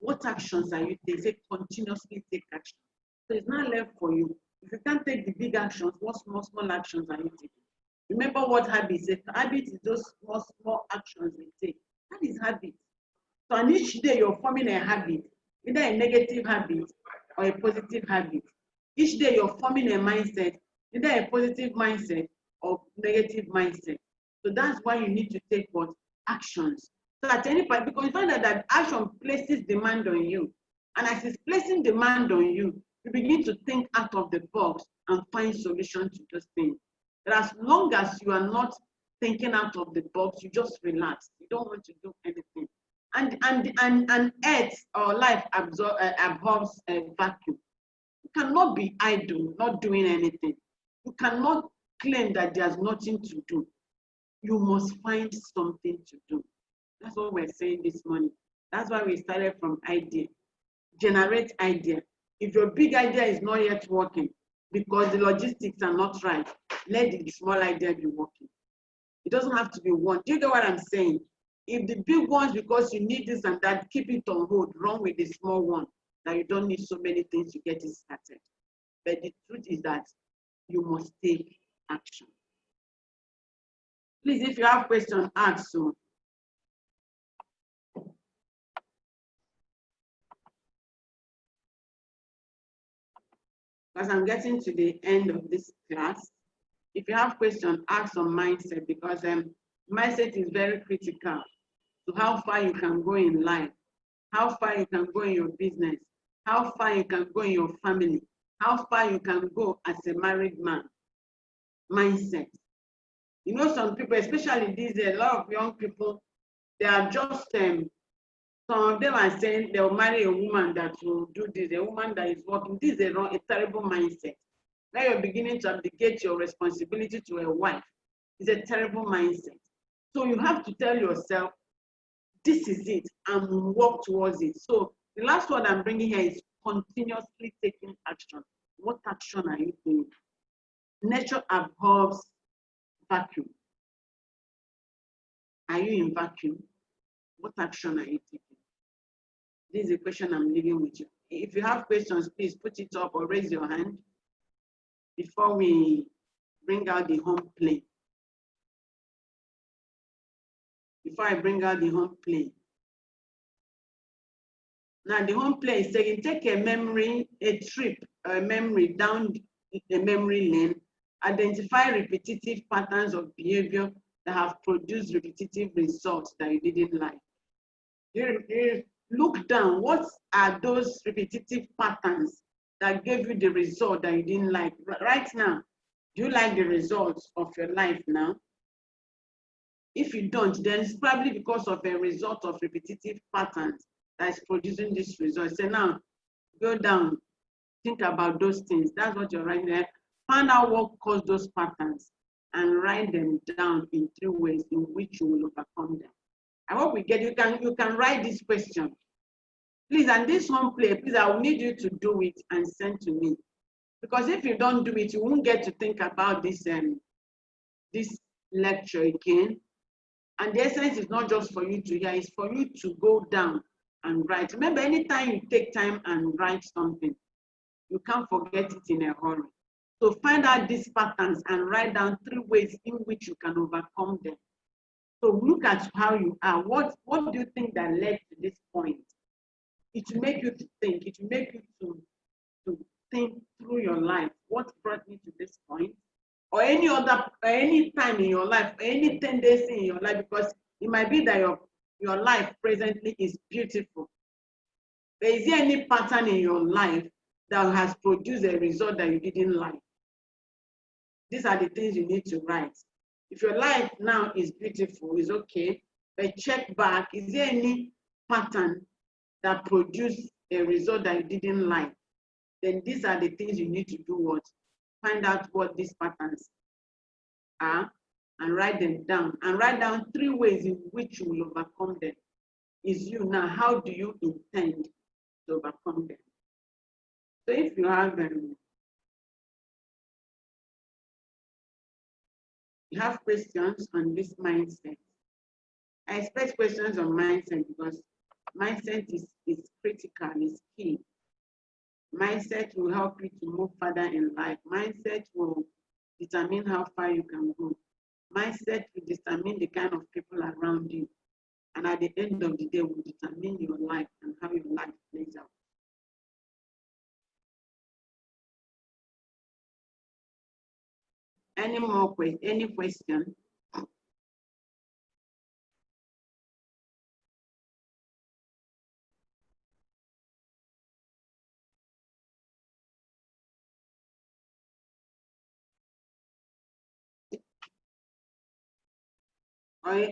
S1: What actions are you taking? Say continuously take action. So it's not left for you. If you can't take the big actions, what small actions are you taking? Remember what habits is. Habit is those small actions you take. That is habit. So on each day you're forming a habit, either a negative habit or a positive habit. Each day you're forming a mindset, either a positive mindset or negative mindset. So that's why you need to take what? Actions. So at any point, because you find out that action places demand on you. And as it's placing demand on you, you begin to think out of the box and find solutions to those things. But as long as you are not thinking out of the box, you just relax. You don't want to do anything. And earth or life absorbs a vacuum. You cannot be idle, not doing anything. You cannot claim that there's nothing to do. You must find something to do. That's what we're saying this morning. That's why we started from idea. Generate idea. If your big idea is not yet working because the logistics are not right, let the small idea be working. It doesn't have to be one. Do you get what I'm saying? If the big ones, because you need this and that, keep it on hold, run with the small one, that you don't need so many things to get it started. But the truth is that you must take action. Please, if you have questions, ask. So As I'm getting to the end of this class, if you have questions, ask on mindset, because mindset is very critical to how far you can go in life, how far you can go in your business, how far you can go in your family, how far you can go as a married man. Mindset. You know, some people, especially these days, a lot of young people, they are just, some of them are saying they'll marry a woman that will do this, a woman that is working. This is a terrible mindset. Now you're beginning to abdicate your responsibility to a wife. It's a terrible mindset. So you have to tell yourself, this is it, and work towards it. So the last word I'm bringing here is continuously taking action. What action are you doing? Nature abhors vacuum. Are you in vacuum? What action are you taking? This is a question I'm leaving with you. If you have questions, please put it up or raise your hand before we bring out the home play. Before I bring out the home play. Now the home play is saying, take a memory down a memory lane, identify repetitive patterns of behavior that have produced repetitive results that you didn't like. You look down, what are those repetitive patterns that gave you the result that you didn't like? Right now, do you like the results of your life now? If you don't, then it's probably because of a result of repetitive patterns that is producing this result. So now, go down, think about those things. That's what you're writing there. Find out what caused those patterns and write them down in 3 ways in which you will overcome them. I hope we get, you can write this question. Please, and this home play, please, I will need you to do it and send to me. Because if you don't do it, you won't get to think about this, this lecture again. And the essence is not just for you to hear, it's for you to go down and write. Remember, anytime you take time and write something, you can't forget it in a hurry. So find out these patterns and write down 3 ways in which you can overcome them. So look at how you are. What do you think that led to this point? It will make you to think. It will make you to think through your life. What brought me to this point? Or any time in your life, any tendency in your life, because it might be that your life presently is beautiful. But is there any pattern in your life that has produced a result that you didn't like? These are the things you need to write. If your life now is beautiful, is okay, but check back, is there any pattern that produced a result that you didn't like? Then these are the things you need to do what? Find out what these patterns are and write them down. And write down 3 ways in which you will overcome them. Is you now, how do you intend to overcome them? So if you have questions on this mindset, I expect questions on mindset because mindset is critical, is key. Mindset will help you to move further in life. Mindset will determine how far you can go. Mindset will determine the kind of people around you. And at the end of the day, will determine your life and how your life plays out. Any question?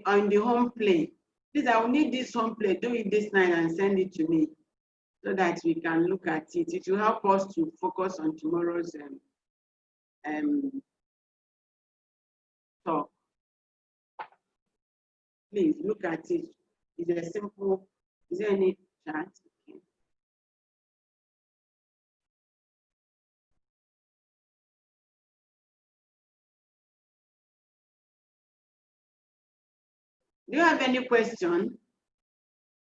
S1: On the home play. Please, I will need this home play. Do it this night and send it to me so that we can look at it. It will help us to focus on tomorrow's talk. Please look at it. It's a simple, is there any chat? Okay. Do you have any question?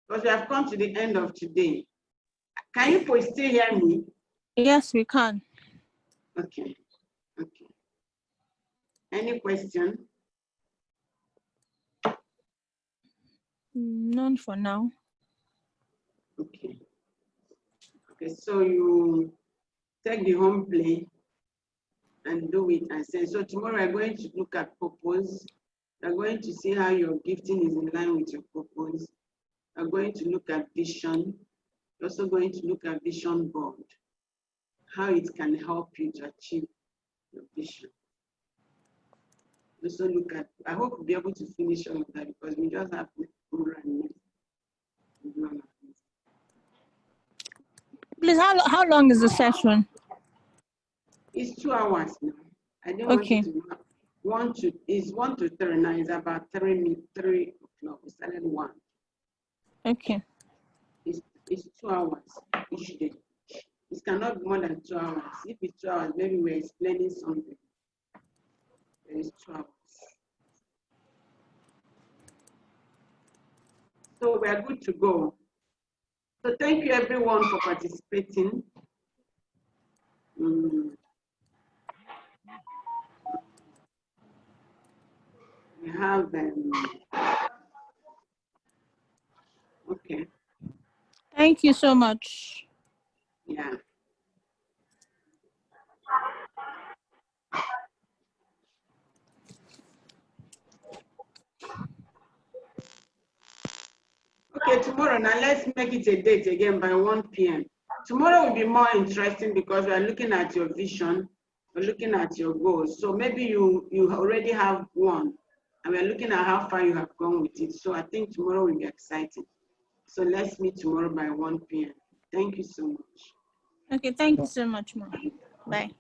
S1: Because we have come to the end of today. Can you please still hear me?
S8: Yes, we can.
S1: Okay. Okay. Any question?
S8: None for now.
S1: Okay. Okay, so you take the home play and do it and send. So tomorrow we're going to look at purpose. We're going to see how your gifting is in line with your purpose. We're going to look at vision. We're also going to look at vision board, how it can help you to achieve your vision. Also look at, I hope we'll be able to finish all of that because we just have to run.
S8: Please, how long is the session?
S1: It's 2 hours now. I didn't
S8: Okay.
S1: want you to, it's 1 to 3 now. It's about 3 o'clock. We started 1.
S8: Okay.
S1: It's 2 hours each day. It cannot be more than 2 hours. If it's 2 hours, maybe we're explaining something. It's 2 hours. So we are good to go. So thank you everyone for participating. We have okay.
S8: Thank you so much.
S1: Yeah. Okay, tomorrow, now let's make it a date again by 1 p.m. Tomorrow will be more interesting because we are looking at your vision, we're looking at your goals. So maybe you already have one, and we're looking at how far you have gone with it. So I think tomorrow will be exciting. So let's meet tomorrow by 1 p.m. Thank you so much.
S8: Okay, thank you so much, Mom. Bye.